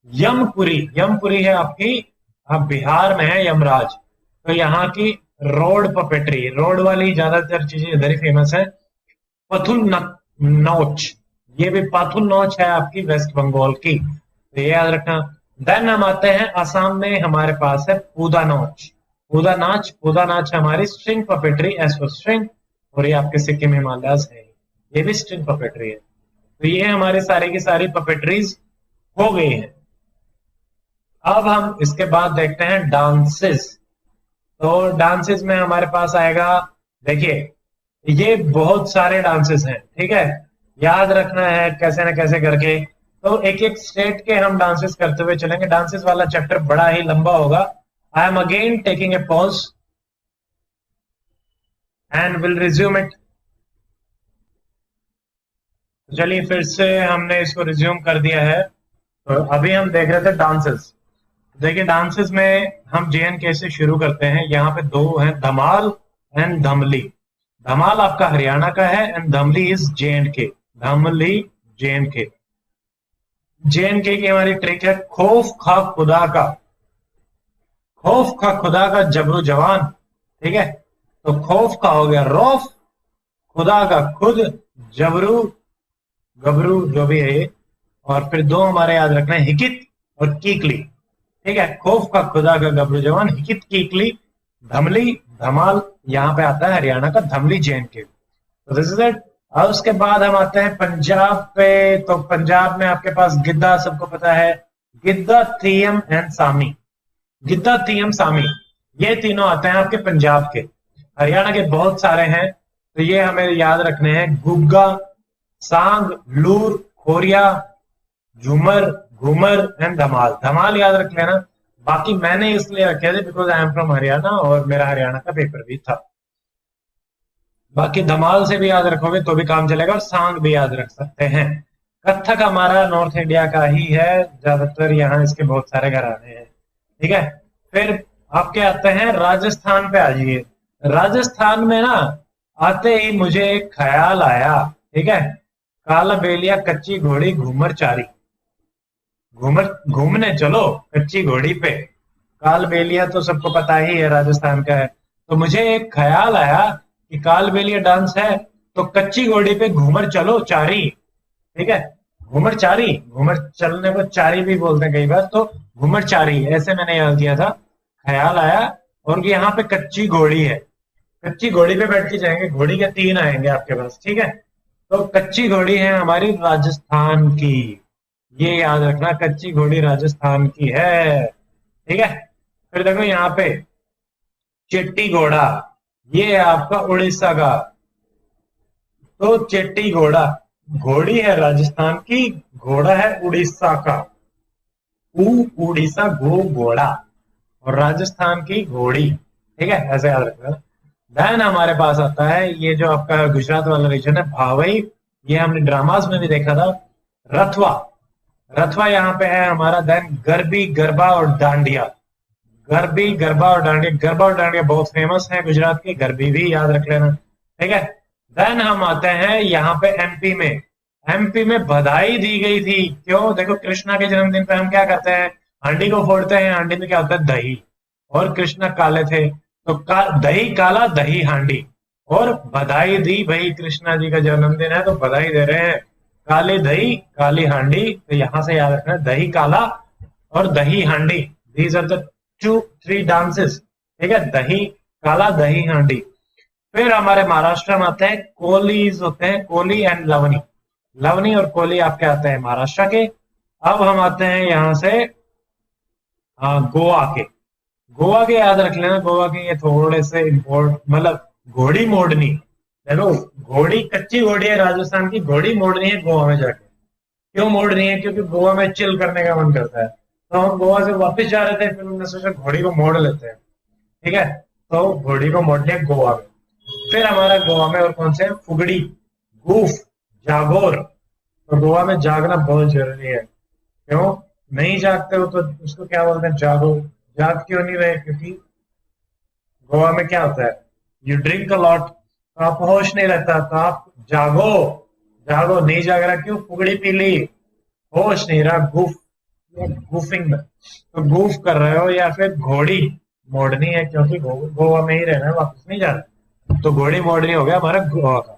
यमपुरी, यमपुरी है आपकी बिहार में है, यमराज। तो यहाँ की रोड पपेट्री, रोड वाली ज्यादातर चीजें इधर ही फेमस है। पथुल नौच, ये भी पाथुल नौच है आपकी वेस्ट बंगाल की, तो ये याद रखना। देन हम आते हैं असम में, हमारे पास है पूदा नौच। पूदा नाच, पूदा नाच हमारी string puppetry as for string. और ये आपके सिक्किम हिमालयस है, ये भी स्ट्रिंग पपेट्री है। तो ये हमारे सारे की सारी पपेट्रीज हो गई हैं। अब हम इसके बाद देखते हैं डांसेस। तो डांसेस में हमारे पास आएगा, देखिए ये बहुत सारे डांसेस हैं, ठीक है, याद रखना है कैसे ना कैसे करके। तो एक एक स्टेट के हम डांसेस करते हुए चलेंगे। डांसेस वाला चैप्टर बड़ा ही लंबा होगा। I am again taking a pause and will resume it. चलिए फिर से हमने इसको रिज्यूम कर दिया है। तो अभी हम देख रहे थे डांसेस। देखिए डांसेस में हम JNK से शुरू करते हैं। यहाँ पे 2 हैं, धमाल एंड धमली। धमाल आपका हरियाणा का है and Dhamali is JNK, Dhamali JNK। JNK की हमारी ट्रिक है खौफ खा खुदा का, खौफ का खुदा का जबरू जवान, ठीक है। तो खौफ का हो गया रौफ, खुदा का खुद, जबरू गबरू जो भी है, और फिर 2 हमारे याद रखना है हिकित और कीकली, ठीक है। खौफ का खुदा का गबरू जवान, हिकित कीकली, धमली धमाल यहाँ पे आता है हरियाणा का, धमली JNK। तो दिस इज इट। और उसके बाद हम आते हैं पंजाब पे। तो पंजाब में आपके पास गिद्धा सबको पता है, गिद्दा, थीयम एंड सामी। गिद्दा, थीयम, सामी, ये तीनों आते हैं आपके पंजाब के। हरियाणा के बहुत सारे हैं, तो ये हमें याद रखने हैं। गुग्गा, सांग, लूर, खोरिया, झूमर, घूमर एंड धमाल। धमाल याद रख लेना। बाकी मैंने इसलिए रखे थे because I am from Haryana और मेरा हरियाणा का पेपर भी था। बाकी धमाल से भी याद रखोगे तो भी काम चलेगा, और सांग भी याद रख सकते हैं। कथक हमारा नॉर्थ इंडिया का ही है, ज्यादातर यहाँ इसके बहुत सारे घराने हैं। ठीक है, फिर आपके आते हैं राजस्थान पे। आ जाइए, राजस्थान में ना आते ही मुझे एक ख्याल आया। ठीक है, काला बेलिया, कच्ची घोड़ी, घूमर चारी। घूमर, घूमने चलो कच्ची घोड़ी पे। काल बेलिया तो सबको पता ही है, राजस्थान का है। तो मुझे एक ख्याल आया कि काल बेलिया डांस है, तो कच्ची घोड़ी पे घूमर चलो चारी। ठीक है, घूमर चारी, घूमर चलने को चारी भी बोलते हैं कई बार, तो घूमर चारी ऐसे मैंने याद किया था। ख्याल आया, और यहाँ पे कच्ची घोड़ी है, कच्ची घोड़ी पे बैठ के जाएंगे, घोड़ी के तीन आएंगे आपके पास। ठीक है, तो कच्ची घोड़ी है हमारी राजस्थान की, ये याद रखना, कच्ची घोड़ी राजस्थान की है। ठीक है, फिर देखो यहाँ पे चिट्टी घोड़ा, ये है आपका उड़ीसा का। तो चिट्टी घोड़ा, घोड़ी है राजस्थान की, घोड़ा है उड़ीसा का। उड़ीसा, गो घोड़ा, और राजस्थान की घोड़ी। ठीक है, ऐसे याद रखना। देन हमारे पास आता है ये जो आपका गुजरात वाला रीजन है, भावई। ये हमने ड्रामास में भी देखा था। रथवा, रथवा यहाँ पे है हमारा। देन गरबी, गरबा और डांडिया। गरबी, गरबा और डांडिया, गरबा और डांडिया बहुत फेमस है गुजरात की, गरबी भी याद रख लेना। ठीक है, देन हम आते हैं यहाँ पे एमपी में। एमपी में बधाई दी गई थी, क्यों? देखो, कृष्णा के जन्मदिन पे हम क्या करते हैं, हांडी को फोड़ते हैं। हांडी में क्या होता है, दही, और कृष्णा काले थे, तो दही काला, दही हांडी, और बधाई दी भाई, कृष्णा जी का जन्मदिन है तो बधाई दे रहे हैं। काली दही, काली हांडी, तो यहां से याद रखना, दही काला और दही हांडी, दीज आर द 2-3 डांसेस। ठीक है, दही काला, दही हांडी। फिर हमारे महाराष्ट्र में आते हैं कोलीज, होते हैं कोली एंड लवनी। लवनी और कोली आपके आते हैं महाराष्ट्र के। अब हम आते हैं यहां से गोवा के। गोवा के याद रख लेना, गोवा के ये थोड़े से इम्पोर्ट, मतलब घोड़ी मोड़नी। देखो, घोड़ी, कच्ची घोड़ी है राजस्थान की, घोड़ी मोड़नी है गोवा में जाके। क्यों मोड़नी है? क्योंकि गोवा में चिल करने का मन करता है, तो हम गोवा से वापस जा रहे थे, फिर हमने सोचा घोड़ी को मोड़ लेते हैं। ठीक है, तो घोड़ी को मोड़नी है गोवा में। फिर हमारा गोवा में और कौन से, फुगड़ी, गूफ, जागोर। तो गोवा में जागना बहुत जरूरी है। क्यों नहीं जागते हो? तो उसको क्या बोलते हैं, जागो। जाग क्यों नहीं रहे? क्योंकि गोवा में क्या होता है, यू ड्रिंक अ लॉट, तो आप होश नहीं रहता, तो आप जागो। जागो, नहीं जाग रहा, क्यों? फुगड़ी पी ली, होश नहीं रहा, गूफ, गूफिंग में, तो गूफ कर रहे हो। या फिर घोड़ी मोड़नी है, क्योंकि गोवा में ही रहना है, वापस नहीं जाना, तो घोड़ी मोड़नी हो गया हमारा गोवा का।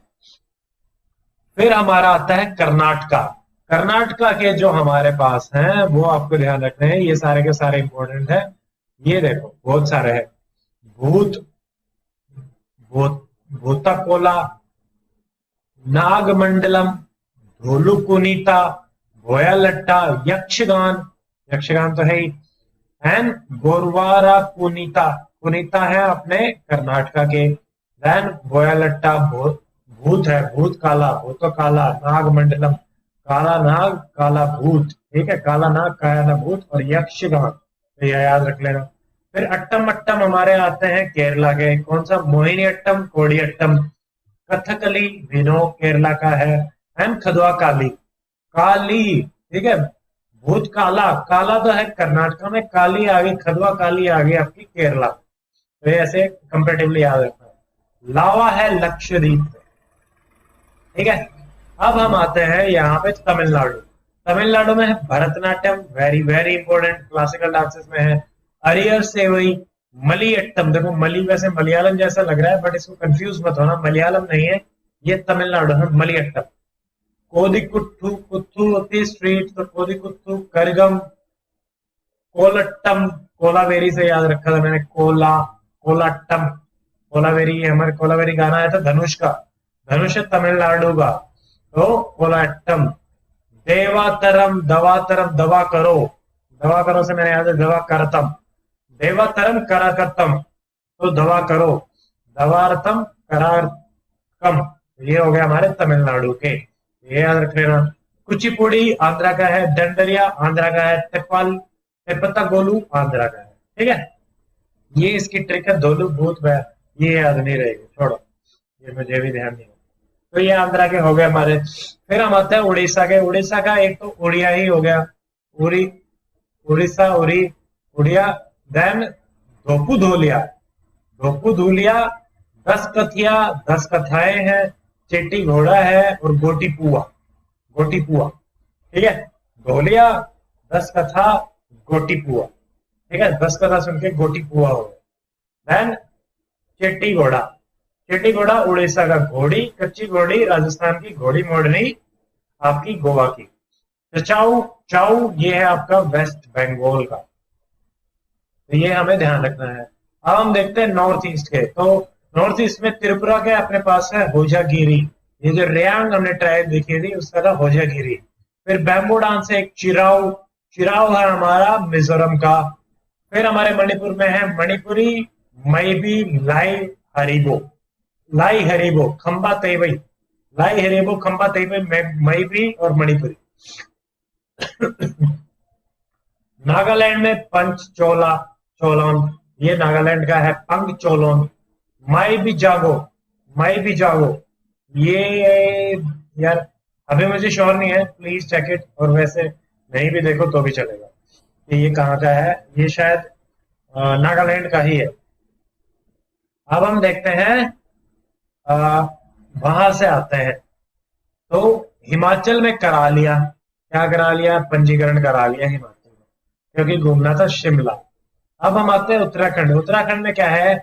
फिर हमारा आता है कर्नाटका। कर्नाटका के जो हमारे पास हैं वो आपको ध्यान रखने हैं, ये सारे के सारे इंपॉर्टेंट है। ये देखो, बहुत सारे हैं। भूत, भूताकोला, नागमंडलम, धोलुकुनीता, भोयालट्टा, यक्षगान, यक्षगान तो है ही, एंड गोरवारा कुनीता। कुनीता है अपने कर्नाटका के। देन भोयालट्टा, भूत है, भूत काला, भूतो काला, नागमंडलम, काला नाग, काला भूत। ठीक है, काला नाग, काला भूत, और यक्षगान, तो यह याद रख लेना। फिर अट्टम अट्टम हमारे आते हैं केरला के। कौन सा? मोहिनी अट्टम, कोड़ी अट्टम। कथकली विनो केरला का है। एंड खदवा काली, काली। ठीक है, भूत काला, काला तो है कर्नाटका में, काली आ गई, खदवा काली आ गई आपकी केरला। तो ऐसे कंपेरेटिवली याद रखना। लावा है लक्षद्वीप। ठीक है, अब हम आते हैं यहाँ पे तमिलनाडु। तमिलनाडु में है Bharatanatyam, very very important, classical dances में है। अरियर सेवई, मलियट्टम। देखो, मली वैसे मलयालम जैसा लग रहा है, बट इसको कंफ्यूज मत होना, मलयालम नहीं है, ये तमिलनाडु है, मलियट्टम। कोदिकुट्टू, कुत्थू होती है स्ट्रीट, तो कोदिकुट्टू। करगम, कोलट्टम, कोलावेरी से याद रखा था मैंने, कोलाट्टम, कोलावेरी। हमारे कोलावेरी गाना आया था धनुष का, धनुष है तमिलनाडु का, तो कोलाट्टम। देवातरम, दवातरम, दवा करो, दवा करो से मैंने याद है दवा करतम, देवातरम कराकतम, तो दवा करो, दवारतम कराकम, ये हो गया हमारे तमिलनाडु के, ये याद रख लेना। कुचिपुड़ी आंध्रा का है, दंडरिया आंध्रा का है, तेपत्ता गोलू आंध्रा का है, ठीक है। ये इसकी ट्रिक है, दोलू भूत ये याद नहीं रहेगी, छोड़ो, ये मुझे भी ध्यान नहीं। तो ये आंध्रा के हो गए हमारे। फिर हम आते हैं उड़ीसा के। उड़ीसा का एक तो उड़िया ही हो गया, उड़ी, उड़ीसा, उड़ी, उड़िया। देन धोपू धोलिया, धोपू धूलिया, 10 कथिया, 10 कथाएं हैं, चेटी घोड़ा है और गोटी पुआ, गोटी पुआ, ठीक है। धोलिया, 10 कथा, गोटी पुआ, ठीक है। 10 कथा सुन के गोटी पुआ हो गया। देन चेटी घोड़ा, चेटी घोड़ा उड़ीसा का, घोड़ी, कच्ची घोड़ी राजस्थान की, घोड़ी मोड़नी आपकी गोवा की। तो चाऊ, चाऊ ये है आपका वेस्ट बंगाल का, तो ये हमें ध्यान रखना है। अब हम देखते हैं नॉर्थ ईस्ट के। तो नॉर्थ ईस्ट में त्रिपुरा के अपने पास है होजागिरी, ये जो रेयांग हमने ट्राइब देखी थी उसका था होजागिरी। फिर बैम्बो डांस है एक चिराव, चिराव है हमारा मिजोरम का। फिर हमारे मणिपुर में है मणिपुरी, मैबी, लाई हरिबो, लाई हरिबो, खंबा तेवई, लाई हरिबो, खंबा तेवई, मैबी और मणिपुरी। नागालैंड में पंच चोला, चोलोन, ये नागालैंड का है। पंग चोलोन, माई भी जागो, माई भी जागो, ये यार अभी मुझे श्योर नहीं है, प्लीज चेक इट, और वैसे नहीं भी देखो तो भी चलेगा कि ये कहाँ का है। ये शायद नागालैंड का ही है। अब हम देखते हैं वहां से आते हैं तो हिमाचल में करा लिया, क्या करा लिया, पंजीकरण करा लिया हिमाचल में, क्योंकि घूमना था शिमला। अब हम आते हैं उत्तराखंड। उत्तराखंड में क्या है,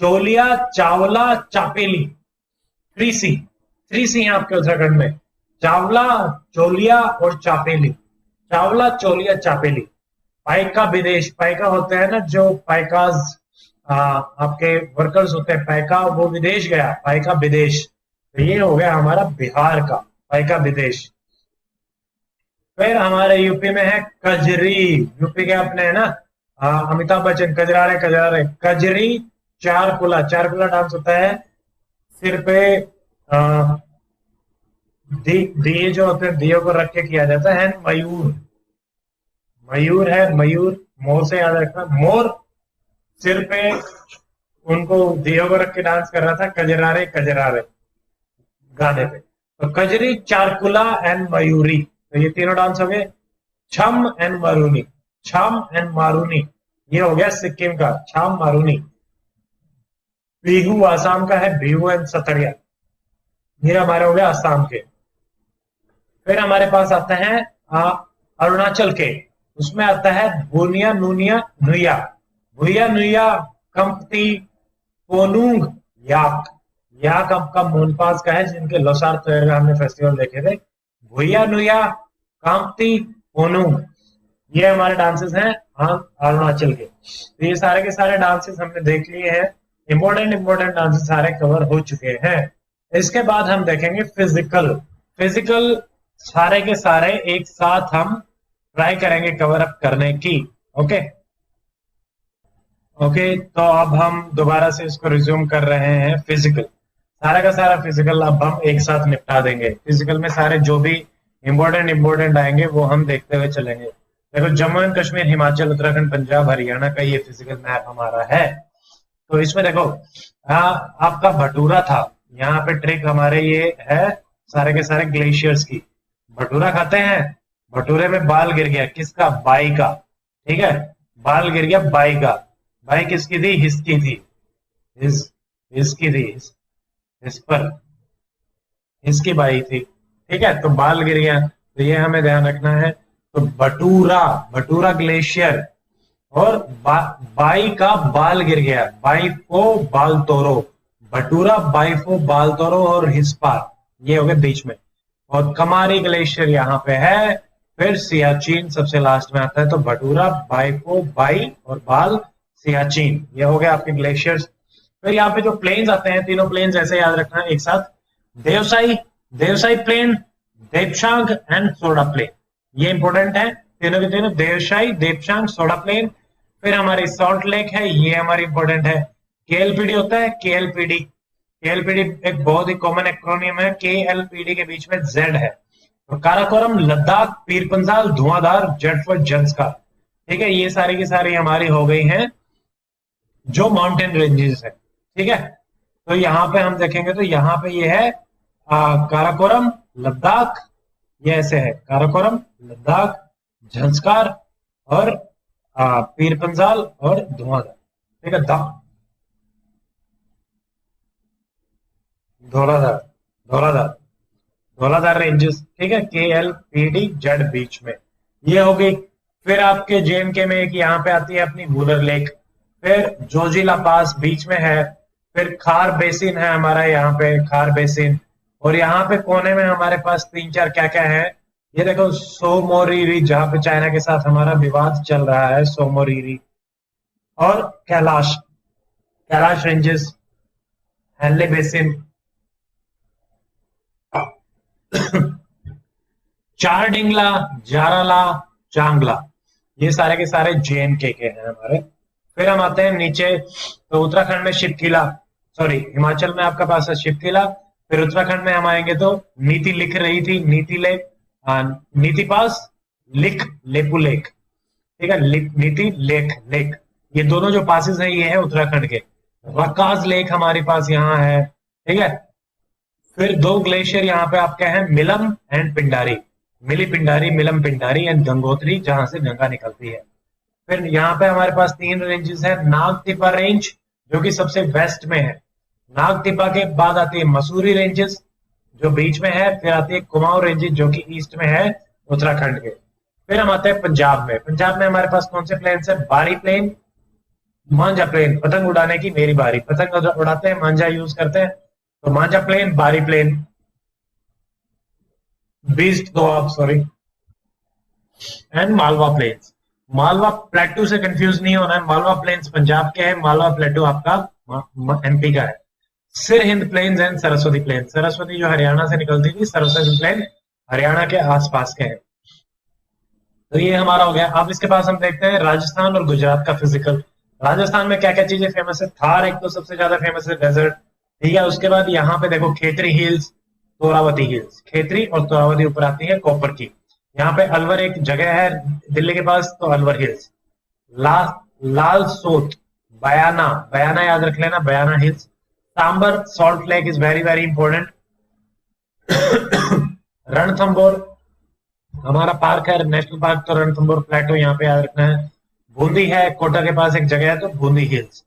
चोलिया, चावला, चापेली, 3C, 3C है आपके उत्तराखंड में, चावला, चोलिया और चापेली, चावला, चोलिया, चापेली। पाइका विदेश, पाइका होते हैं ना जो पाइकाज आपके वर्कर्स होते हैं, पाइका वो विदेश गया, पाइका विदेश, तो ये हो गया हमारा बिहार का पाइका विदेश। फिर हमारे यूपी में है कजरी, यूपी के अपने है ना अमिताभ बच्चन, कजरारे कजरारे, कजरी, चारकुला, चारकुला डांस होता है, सिर पे दिए जो होते हैं, दियों को रख के किया जाता है। मयूर, मयूर है, मयूर, मोर से याद रखना, मोर सिर पे उनको दियों को रख के डांस कर रहा था, कजरारे कजरारे गाने पे। तो कजरी, चारकुला एंड मयूरी, तो ये तीनों डांस हो गए। छम एंड मारूनी, छम एंड मारूनी, ये हो गया सिक्किम का, छम मारूनी। बिहू आसाम का है, बिहू एंड सतरिया, ये हमारे हो गया आसाम के। फिर हमारे पास आते हैं अरुणाचल के, उसमें आता है बुनिया, नूनिया, नुया, भुया, नुया, कंपती, पोनुंग, याक, याक आपका मोनपास का है, जिनके लोसार त्योहार में हमने फेस्टिवल देखे थे। भुया, नुया, कांपती, पोनुंग, ये हमारे डांसेस हैं अरुणाचल के। तो ये सारे के सारे डांसेस हमने देख लिए हैं, इंपॉर्टेंट डांसेस सारे कवर हो चुके हैं। इसके बाद हम देखेंगे फिजिकल, फिजिकल सारे के सारे एक साथ हम ट्राई करेंगे कवर अप करने की। ओके ओके, तो अब हम दोबारा से इसको रिज्यूम कर रहे हैं। फिजिकल, सारा का सारा फिजिकल अब हम एक साथ निपटा देंगे। फिजिकल में सारे जो भी इंपॉर्टेंट आएंगे वो हम देखते हुए चलेंगे। देखो, जम्मू एंड कश्मीर, हिमाचल, उत्तराखंड, पंजाब, हरियाणा का ये फिजिकल मैप हमारा है। तो इसमें देखो आपका भटूरा था, यहाँ पे ट्रिक हमारे ये है सारे के सारे ग्लेशियर्स की। भटूरा खाते हैं, भटूरे में बाल गिर गया, किसका, बाई का, ठीक है, बाल गिर गया बाई का। बाई किसकी थी, हिसकी थी, हिसकी थी, इस पर हिसकी बाई थी, ठीक है। तो बाल गिर गया, तो ये हमें ध्यान रखना है। तो भटूरा, भटूरा ग्लेशियर, और बाई का बाल गिर गया, बाईफो बाल तोरो, भटूरा, बाईफो बाल तोरो और हिस्पा, ये हो गए बीच में। और कमारी ग्लेशियर यहाँ पे है। फिर सियाचिन सबसे लास्ट में आता है। तो भटूरा, बाईफो, बाई और बाल, सियाचिन, ये हो गया आपके ग्लेशियर्स। फिर यहाँ पे जो प्लेन्स आते हैं, तीनों प्लेन्स ऐसे याद रखना है एक साथ, Deosai, Deosai plain, Depsang and Soda plain, ये इंपॉर्टेंट है। तीनों के तीनों देवशाही, देवशांग, सोडा प्लेन। फिर हमारी सॉल्ट लेक है, ये हमारी इंपॉर्टेंट है। केएलपीडी होता है, केएलपीडी, केएलपीडी एक बहुत ही कॉमन एक्रोनियम है, केएलपीडी के बीच में जेड है। तो काराकोरम, लद्दाख, पीर पंजाल, धुआंधार, जेडफोर्ट, जंस्कार। ठीक है, ये सारी की सारी हमारी हो गई हैं जो माउंटेन रेंजेस है। ठीक है, तो यहाँ पे हम देखेंगे तो यहाँ पे ये है काराकोरम, लद्दाख, ये ऐसे है काराकोरम, लद्दाख, झंस्कार और पीर पंजाल और धुआंधार। ठीक है, धौलाधार, धौलाधार, धौलाधार रेंजेस। ठीक है, केएलपीडी जेड बीच में ये हो गई। फिर आपके जेएनके में एक यहाँ पे आती है अपनी वुलर लेक, फिर जोजिला पास बीच में है, फिर खार बेसिन है हमारा यहाँ पे, खार बेसिन। और यहाँ पे कोने में हमारे पास 3-4 क्या क्या है, ये देखो सोमोरीरी, जहां पे चाइना के साथ हमारा विवाद चल रहा है, सोमोरीरी। और कैलाश, कैलाश रेंजेस, हेनले बेसिन, चारडिंगला, जाराला, चांगला, ये सारे के सारे जेएनके के हैं हमारे। फिर हम आते हैं नीचे, तो उत्तराखंड में शिवकिला, सॉरी हिमाचल में आपका पास है शिवकिला। फिर उत्तराखंड में हम आएंगे तो नीति लिख रही थी, नीति लेक, नीति पास, लिख लेपू लेक। ठीक है, नीति लेक, लेक, ये दोनों जो पासेस हैं ये है उत्तराखंड के। रकाज लेक हमारे पास यहाँ है। ठीक है, फिर 2 ग्लेशियर यहाँ पे आपके हैं, मिलम एंड पिंडारी, मिली पिंडारी, मिलम पिंडारी एंड गंगोत्री, जहां से गंगा निकलती है। फिर यहाँ पे हमारे पास 3 रेंजेस है, नागटिपा रेंज जो कि सबसे वेस्ट में है, नागटिपा के बाद आती है मसूरी रेंजेस जो बीच में है, फिर आती है कुमाऊं रेंजेस जो कि ईस्ट में है उत्तराखंड के। फिर हम आते हैं पंजाब में, पंजाब में हमारे पास कौन से प्लेन्स है, बारी प्लेन, मांझा प्लेन, पतंग उड़ाने की मेरी बारी, पतंग उड़ाते हैं मांझा यूज करते हैं, तो मांझा प्लेन, बारी प्लेन, बीस्ट दो आप, sorry, and Malwa plains. Malwa plateau से कंफ्यूज नहीं होना है, मालवा प्लेन्स पंजाब के हैं, मालवा प्लेटू आपका एमपी का है। Sirhind plains and Saraswati plain, Saraswati जो हरियाणा से निकलती थी, सरस्वती प्लेन हरियाणा के आसपास के हैं। तो ये हमारा हो गया। अब इसके पास हम देखते हैं राजस्थान और गुजरात का फिजिकल। राजस्थान में क्या क्या चीजें फेमस है, थार एक तो सबसे ज्यादा फेमस है, डेजर्ट। ठीक है, उसके बाद यहाँ पे देखो खेतरी हिल्स, तोरावती हिल्स, खेतरी और तोरावती ऊपर आती है कॉपर की। यहाँ पे अलवर एक जगह है दिल्ली के पास, तो अलवर हिल्स, लाल सोत, बयाना, बयाना याद रख लेना, Bayana hills. Sambhar salt lake is very very important. Ranthambore हमारा पार्क है, नेशनल पार्क, तो रणथंबोर प्लेटो यहाँ पे याद रखना है। बूंदी है, कोटा के पास एक जगह है, तो बूंदी हिल्स।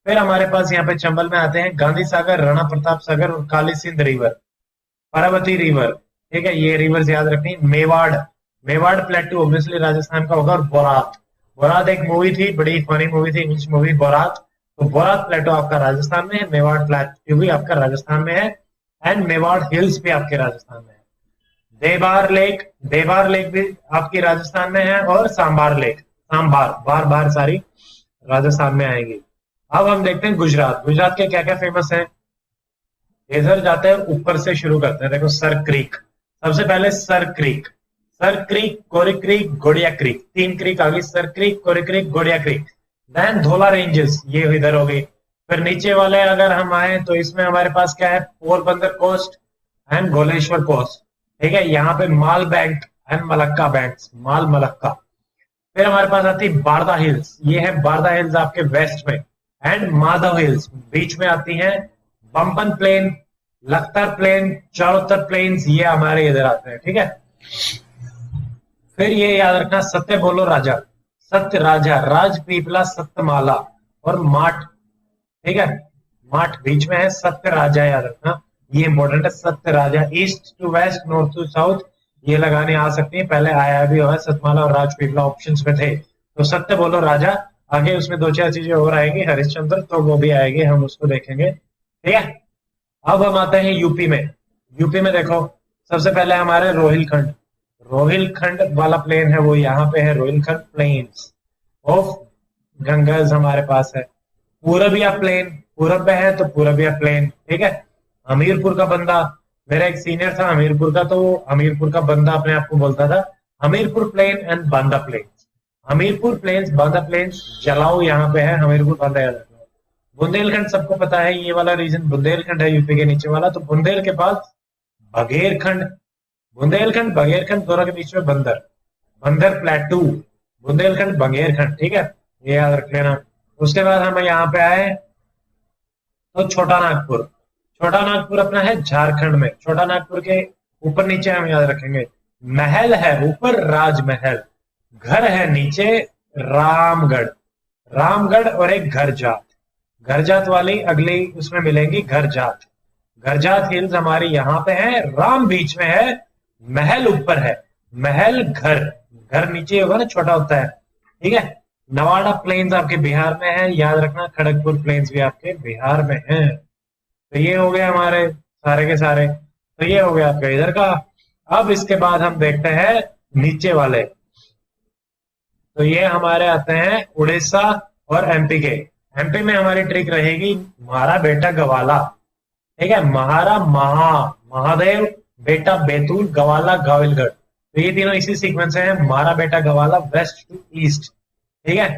फिर हमारे पास यहाँ पे चंबल में आते हैं गांधी सागर, राणा प्रताप सागर और काली सिंध रिवर, पार्वती रिवर। ठीक है, ये रिवर्स याद रखनी। मेवाड़, मेवाड़ प्लेटू ऑब्वियसली राजस्थान का होगा। और बोरात, बोरात एक मूवी थी, बड़ी फनी मूवी थी, इंग्लिश मूवी बोरात, तो बोरात प्लेटो आपका राजस्थान में है, मेवाड़ प्लेटू भी आपका राजस्थान में है, एंड मेवाड़ हिल्स भी आपके राजस्थान में है। देवार लेक, देवार लेक भी आपकी राजस्थान में है, और सांबार लेक, सांबार, बार बार सारी राजस्थान में आएंगी। अब हम देखते हैं गुजरात, गुजरात के क्या क्या फेमस है। इधर जाते हैं, ऊपर से शुरू करते हैं। देखो सर क्रीक, सबसे पहले सर क्रीक, सर क्रीक, कोरी क्रीक, गोड़िया क्रीक, 3 क्रीक आ गई, सर क्रीक, कोरी क्रीक, गोड़िया क्रीक। देन धोला रेंजेस, ये इधर हो गई। फिर नीचे वाले अगर हम आए तो इसमें हमारे पास क्या है, Porbandar coast and Goleshwar coast. ठीक है, यहाँ पे Mal bank and Malacca bank, Mal Malacca. फिर हमारे पास आती है बारदा हिल्स, ये है बारदा हिल्स आपके वेस्ट में, एंड माधव हिल्स बीच में आती हैं। Bampan plain, Lakhtar plain, Chauhattar plains, ये हमारे इधर आते हैं। ठीक है, फिर ये याद रखना, सत्य बोलो राजा, सत्य राजा, राज पीपला, सत्यमाला और माठ। ठीक है, माठ बीच में है, सत्य राजा याद रखना, ये इंपॉर्टेंट है, Satya Raja. East to west, north to south, ये लगाने आ सकती है, पहले आया भी हुआ है, सतमाला और राजपीपला ऑप्शंस में थे। तो सत्य बोलो राजा, आगे उसमें 2-4 चीजें और आएगी, हरिश्चंद्र, तो वो भी आएगी, हम उसको देखेंगे। ठीक है, अब हम आते हैं यूपी में। यूपी में देखो सबसे पहले हमारे रोहिलखंड, रोहिलखंड वाला प्लेन है वो यहाँ पे है, रोहिलखंड प्लेन्स ऑफ गंगाज हमारे पास है। पूरबिया प्लेन, पूरब में है तो पूरबिया प्लेन। ठीक है, हमीरपुर का बंदा, मेरा एक सीनियर था हमीरपुर का, तो हमीरपुर का बंदा अपने आप को बोलता था Hamirpur plain and Banda plain. Hamirpur plains, Banda plains, Jalaun यहाँ पे है, हमीरपुर बांदा याद रखना। बुंदेलखंड सबको पता है, ये वाला रीजन बुंदेलखंड है, यूपी के नीचे वाला। तो बुंदेल के बाद बघेरखंड, बुंदेलखंड बघेरखंड दोनों के बीच में बंदर, बंदर प्लेटू, बुंदेलखंड बघेरखंड, ठीक है, ये याद रख लेना। उसके बाद हम यहाँ पे आए तो छोटा नागपुर। छोटा नागपुर अपना है झारखंड में। छोटा नागपुर के ऊपर नीचे हम याद रखेंगे, महल है ऊपर राजमहल, घर है नीचे रामगढ़, रामगढ़ और एक घर जात, घर जात वाली अगली उसमें मिलेंगी घर जात। घर जात हिल्स हमारी यहाँ पे है, राम बीच में है, महल ऊपर है, महल घर, घर नीचे होगा ना, छोटा होता है, ठीक है। नवादा प्लेन्स आपके बिहार में है, याद रखना, खड़गपुर प्लेन्स भी आपके बिहार में है। तो ये हो गए हमारे सारे के सारे, तो ये हो गया आपका इधर का। अब इसके बाद हम देखते हैं नीचे वाले, तो ये हमारे आते हैं उड़ीसा और एमपी के। एमपी में हमारी ट्रिक रहेगी महारा बेटा गवाला, ठीक है, महारा महादेव बेटा बैतूल गवाला गाविलगढ़, तो ये तीनों इसी सीक्वेंस है, महारा बेटा गवाला वेस्ट टू ईस्ट, ठीक है।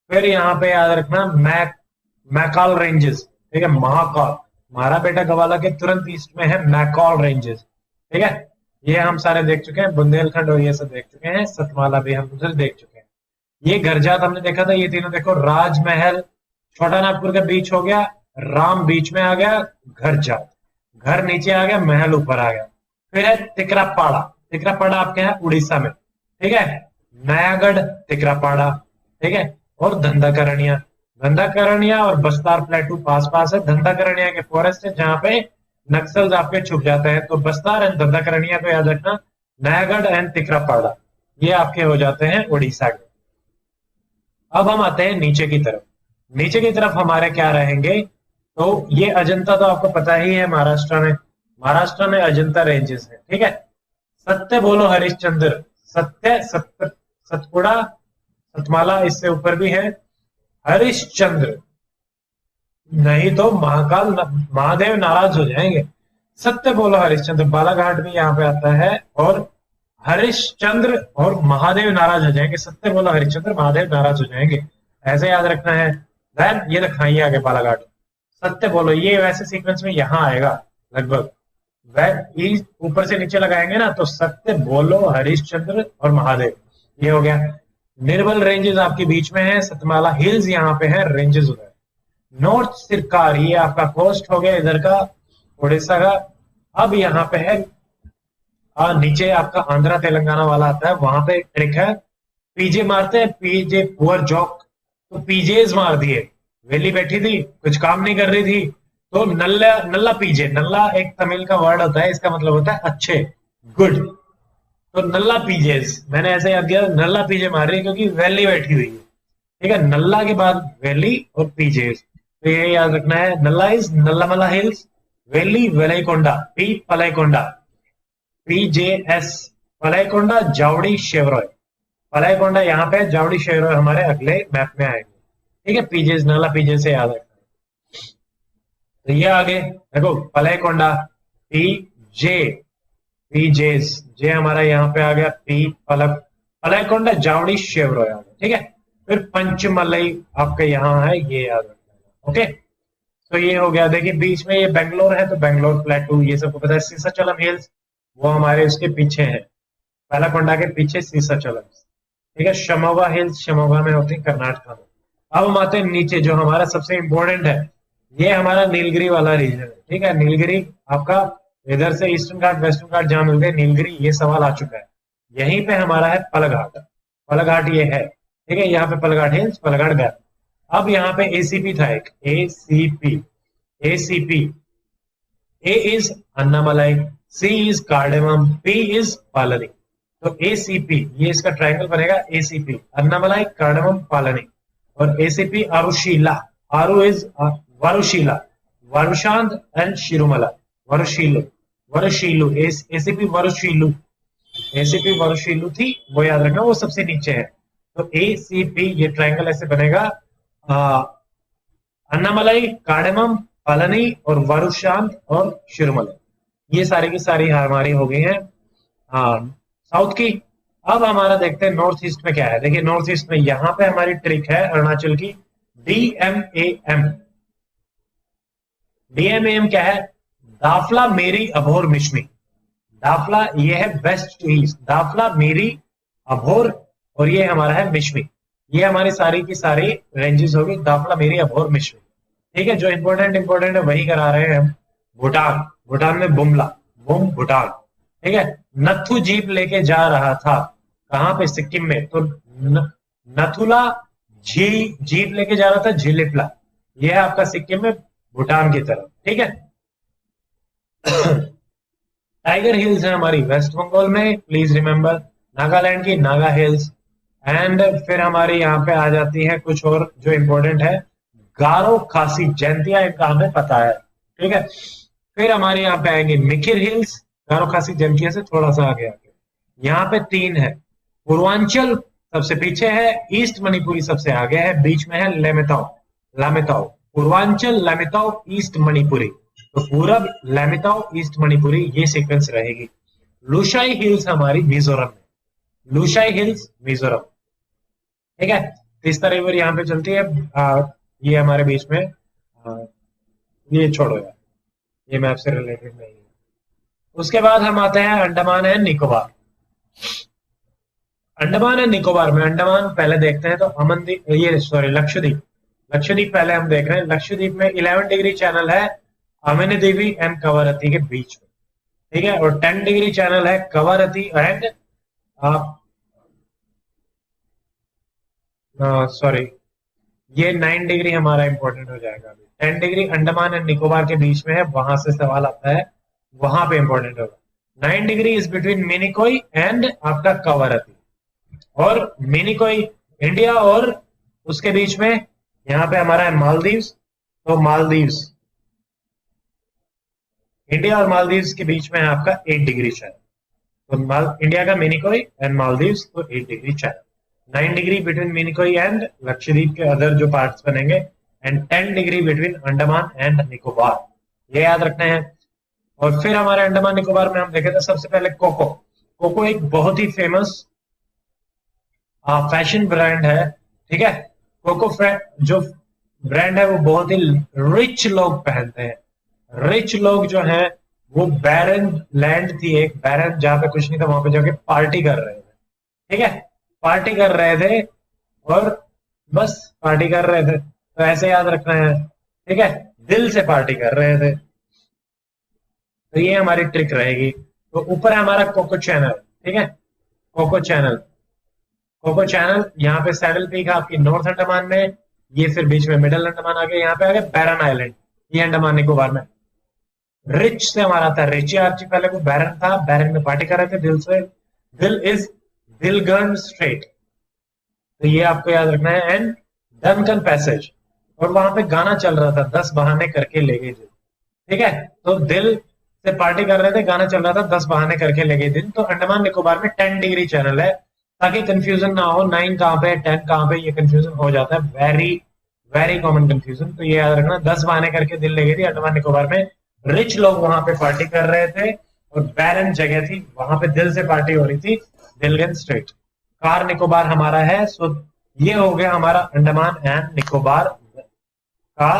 फिर यहाँ पे याद रखना मैकाल रेंजेस, ठीक है, महाकाल, महारा बेटा गवाला के तुरंत ईस्ट में है मैकाल रेंजेस, ठीक है। ये हम सारे देख चुके हैं, बुंदेलखंड और ये सब देख चुके हैं, सतमाला भी हम उधर देख चुके हैं। ये घर जात हमने देखा था, ये तीनों देखो, राजमहल छोटा नागपुर के बीच हो गया, राम बीच में आ गया, घर जात, घर नीचे आ गया, महल ऊपर आ गया। फिर है तिकरापाड़ा, तिकरापाड़ा आपके यहाँ उड़ीसा में, ठीक है, नयागढ़ तिकरापाड़ा, ठीक है, और धंधाकरणिया, धंधाकरणिया और बस्तार प्लेटू पास पास है। धंधाकरणिया के फॉरेस्ट है जहां पे नक्सल्स आपके छुप जाते हैं, तो बस्तार एंड धंधाकरणिया को याद रखना, नयागढ़ एंड तिकरापाड़ा ये आपके हो जाते हैं उड़ीसा के। अब हम आते हैं नीचे की तरफ, नीचे की तरफ हमारे क्या रहेंगे, तो ये अजंता तो आपको पता ही है, महाराष्ट्र में, महाराष्ट्र में अजंता रेंजेस है, ठीक है। सत्य बोलो हरिश्चंद्र, सत्य सतपुड़ा सतमाला इससे ऊपर भी है, हरिश्चंद्र नहीं तो महाकाल महादेव नाराज हो जाएंगे। सत्य बोलो हरिश्चंद्र, बालाघाट भी यहाँ पे आता है, और हरिश्चंद्र और महादेव नाराज हो जाएंगे, सत्य बोलो हरिश्चंद्र महादेव नाराज हो जाएंगे, ऐसे याद रखना है। देन ये रखना, ये आगे बालाघाट, सत्य बोलो, ये वैसे सीक्वेंस में यहाँ आएगा लगभग, वह ऊपर से नीचे लगाएंगे ना, तो सत्य बोलो हरिश्चंद्र और महादेव, ये हो गया। निर्बल रेंजेस आपके बीच में है, सतमाला हिल्स यहाँ पे है, रेंजेस उधर। नॉर्थ सिरकार ये आपका कोस्ट हो गया इधर का, उड़ीसा का। अब यहाँ पे है नीचे आपका आंध्रा तेलंगाना वाला आता है, वहां पे ट्रिक है, पीजे मारते हैं, पीजे पुअर जॉक, तो पीजेज मार दिए, वेली बैठी थी कुछ काम नहीं कर रही थी, तो नल्ला नल्ला पीजे, नल्ला एक तमिल का वर्ड होता है, इसका मतलब होता है अच्छे, गुड, तो नल्ला पीजेस, मैंने ऐसे याद किया, नल्ला पीजे मार रही है क्योंकि वैली बैठी हुई है, ठीक है, नल्ला के बाद वैली और पीजेस, तो ये याद रखना है। नल्ला इज नल्लामला हिल्स, वैली वेलाईकोंडा, पी पलाईकोंडा, पीजेएस पलाईकोंडा, जावड़ी शेवरॉय, पलाईकोंडा यहाँ पे, जावड़ी शेवरॉय हमारे अगले मैप में आएंगे, ठीक है, पीजेस नल्ला पीजे से याद रखना है। तो ये आगे देखो, पलाईकोंडा पीजे, पीजेस, जे हमारा यहाँ पे आ गया, पी पलक पलाईकोंडा जावड़ी शेवरॉय, ठीक है। फिर पंचमलई आपके यहाँ है, ये याद रखना है, ओके। तो ये हो गया, देखिए बीच में ये बेंगलोर है, तो बेंगलोर प्लेटू ये सबको पता है। सीसाचलम हिल्स वो हमारे उसके पीछे है, पलाकोंडा के पीछे सीसाचलम, ठीक है। शमोगा हिल्स शमोगा में होती है, कर्नाटक में। अब हम आते हैं नीचे, जो हमारा सबसे इंपॉर्टेंट है, ये हमारा नीलगिरी वाला रीजन है, ठीक है। नीलगिरी आपका इधर से ईस्टर्न घाट वेस्टर्न घाट जहां मिलते हैं, नीलगिरी, ये सवाल आ चुका है। यहीं पे हमारा है पलघाट, पलघाट ये है, ठीक है, यहाँ पे पलघाट हिल्स, पलघाट गैप। अब यहाँ पे एसीपी था एक, ACP, ACP, A is Anamalai, C is cardamom, P is Palani, तो एसीपी ये इसका ट्रायंगल बनेगा, एसीपी अन्नामलाई कार्डेमम पालनी, और एसीपी आरुशीला, आरु इज वरुशीला, वरुशांत एंड शिरुमला, वरुशीलु, वरुशीलु, एसीपी वरुशीलु, एसीपी वरुशीलु थी, वो याद रखना, वो सबसे नीचे है। तो एसीपी ये ट्रायंगल ऐसे बनेगा, अन्नामलाई, कार्डेमम, पालनी और वरुशांत और शिरुमला, ये सारी की सारी हमारी हो गई है साउथ की। अब हमारा देखते हैं नॉर्थ ईस्ट में क्या है। देखिए नॉर्थ ईस्ट में यहाँ पे हमारी ट्रिक है अरुणाचल की, DMAM। DMAM क्या है? दाफला मेरी अभोर मिश्मी। दाफला ये है वेस्ट टू ईस्ट, दाफला मेरी अभोर, और ये हमारा है मिश्मी। ये हमारी सारी की सारी रेंजेस होगी, दाफला मेरी अभोर मिश्मी। ठीक है, जो इंपॉर्टेंट है वही करा रहे हैं हम। भूटान, भूटान में बुमला, बुम भूटान। ठीक है, नथु जीप लेके जा रहा था, कहां पे? सिक्किम में। तो नथुला जीप लेके जा रहा था झिलिपला, ये है आपका सिक्किम में, भूटान की तरफ। ठीक है। टाइगर हिल्स है हमारी वेस्ट बंगाल में, प्लीज रिमेंबर। नागालैंड की नागा हिल्स। एंड फिर हमारी यहाँ पे आ जाती है कुछ और जो इंपॉर्टेंट है, गारो खासी जयंतिया, इनका हमें पता है। ठीक है, फिर हमारे यहाँ पे आएंगे मिकिर हिल्स, गारो खासी जयंतिया से थोड़ा सा आगे आके। यहाँ पे 3 है। पूर्वांचल सबसे पीछे है, ईस्ट मणिपुरी सबसे आगे है, बीच में है लेमेताओ, लामेताओ। पूर्वांचल, लामेताओ, ईस्ट मणिपुरी। तो पूरब, लामेताओ, ईस्ट मणिपुरी, ये सीक्वेंस रहेगी। लुशाई हिल्स हमारी मिजोरम में, लुशाई हिल्स मिजोरम। ठीक है, तीस्ता रिवर यहाँ पे चलती है। ये हमारे बीच में ये छोड़ो यार, ये मैप से रिलेटेड नहीं है। उसके बाद हम आते हैं अंडमान एंड निकोबार। अंडमान एंड निकोबार में, अंडमान पहले देखते हैं तो अमनदीप, ये सॉरी लक्षद्वीप, लक्षद्वीप पहले हम देख रहे हैं। लक्षद्वीप में 11 डिग्री चैनल है अमिनी देवी एंड कवारती के बीच में। ठीक है, और 10 डिग्री चैनल है कवारती एंड सॉरी ये 9 डिग्री हमारा इंपॉर्टेंट हो जाएगा। अभी 10 डिग्री अंडमान एंड निकोबार के बीच में है, वहां से सवाल आता है, वहां पे इंपॉर्टेंट होगा। 9 degree is between Minicoy and आपका कवारती, और मिनिकोई इंडिया, और उसके बीच में यहाँ पे हमारा है मालदीव्स। तो मालदीव्स, इंडिया और मालदीव्स के बीच में है आपका 8 डिग्री चैनल। तो इंडिया का मिनिकोई एंड मालदीव्स, तो 8 degree channel. 9 degree between Minicoy and Lakshadweep के अदर जो पार्ट्स बनेंगे, and 10 degree between Andaman and Nicobar, ये याद रखना है। और फिर हमारे अंडमान निकोबार में हम देखे थे सबसे पहले कोको। कोको एक बहुत ही फेमस फैशन ब्रांड है। ठीक है, कोको जो ब्रांड है वो बहुत ही रिच लोग पहनते हैं। रिच लोग जो हैं वो बैरन लैंड थी एक, बैरन जहां पे कुछ नहीं था, वहां पे जाके पार्टी कर रहे थे। ठीक है, पार्टी कर रहे थे और बस पार्टी कर रहे थे, तो ऐसे याद रखना है। ठीक है, दिल से पार्टी कर रहे थे, तो ये हमारी ट्रिक रहेगी। तो ऊपर है हमारा कोको चैनल। ठीक है, कोको चैनल, कोको चैनल यहाँ पे सैडल पीक है आपकी नॉर्थ अंडमान में, ये फिर बीच में मिडल अंडमान आ गया, यहाँ पे आ गया बैरन आइलैंड, ये अंडमान निकोबार में। रिच से हमारा था रिची आर्ची, पहले वो बैरन था, बैरन में पार्टी कर रहे थे दिल से। दिल इज दिलगन स्ट्रेट, तो ये आपको याद रखना है। एंड डनकन पैसेज, और वहां पे गाना चल रहा था 10 बहाने करके ले गए दिल। ठीक है, तो दिल से पार्टी कर रहे थे, गाना चल रहा था 10 बहाने करके ले गए दिल। तो अंडमान निकोबार में 10 डिग्री चैनल है, ताकि कंफ्यूजन ना हो 9 कहां पे 10 कहां पे, ये कंफ्यूजन हो जाता है, वेरी वेरी कॉमन कंफ्यूजन। तो ये याद रखना, 10 बहाने करके दिल ले गई थी अंडमान निकोबार में। रिच लोग वहां पे पार्टी कर रहे थे, और बैरन जगह थी, वहां पे दिल से पार्टी हो रही थी, दिलगन स्ट्रेट। कार निकोबार हमारा है। सो ये हो गया हमारा अंडमान एंड निकोबार का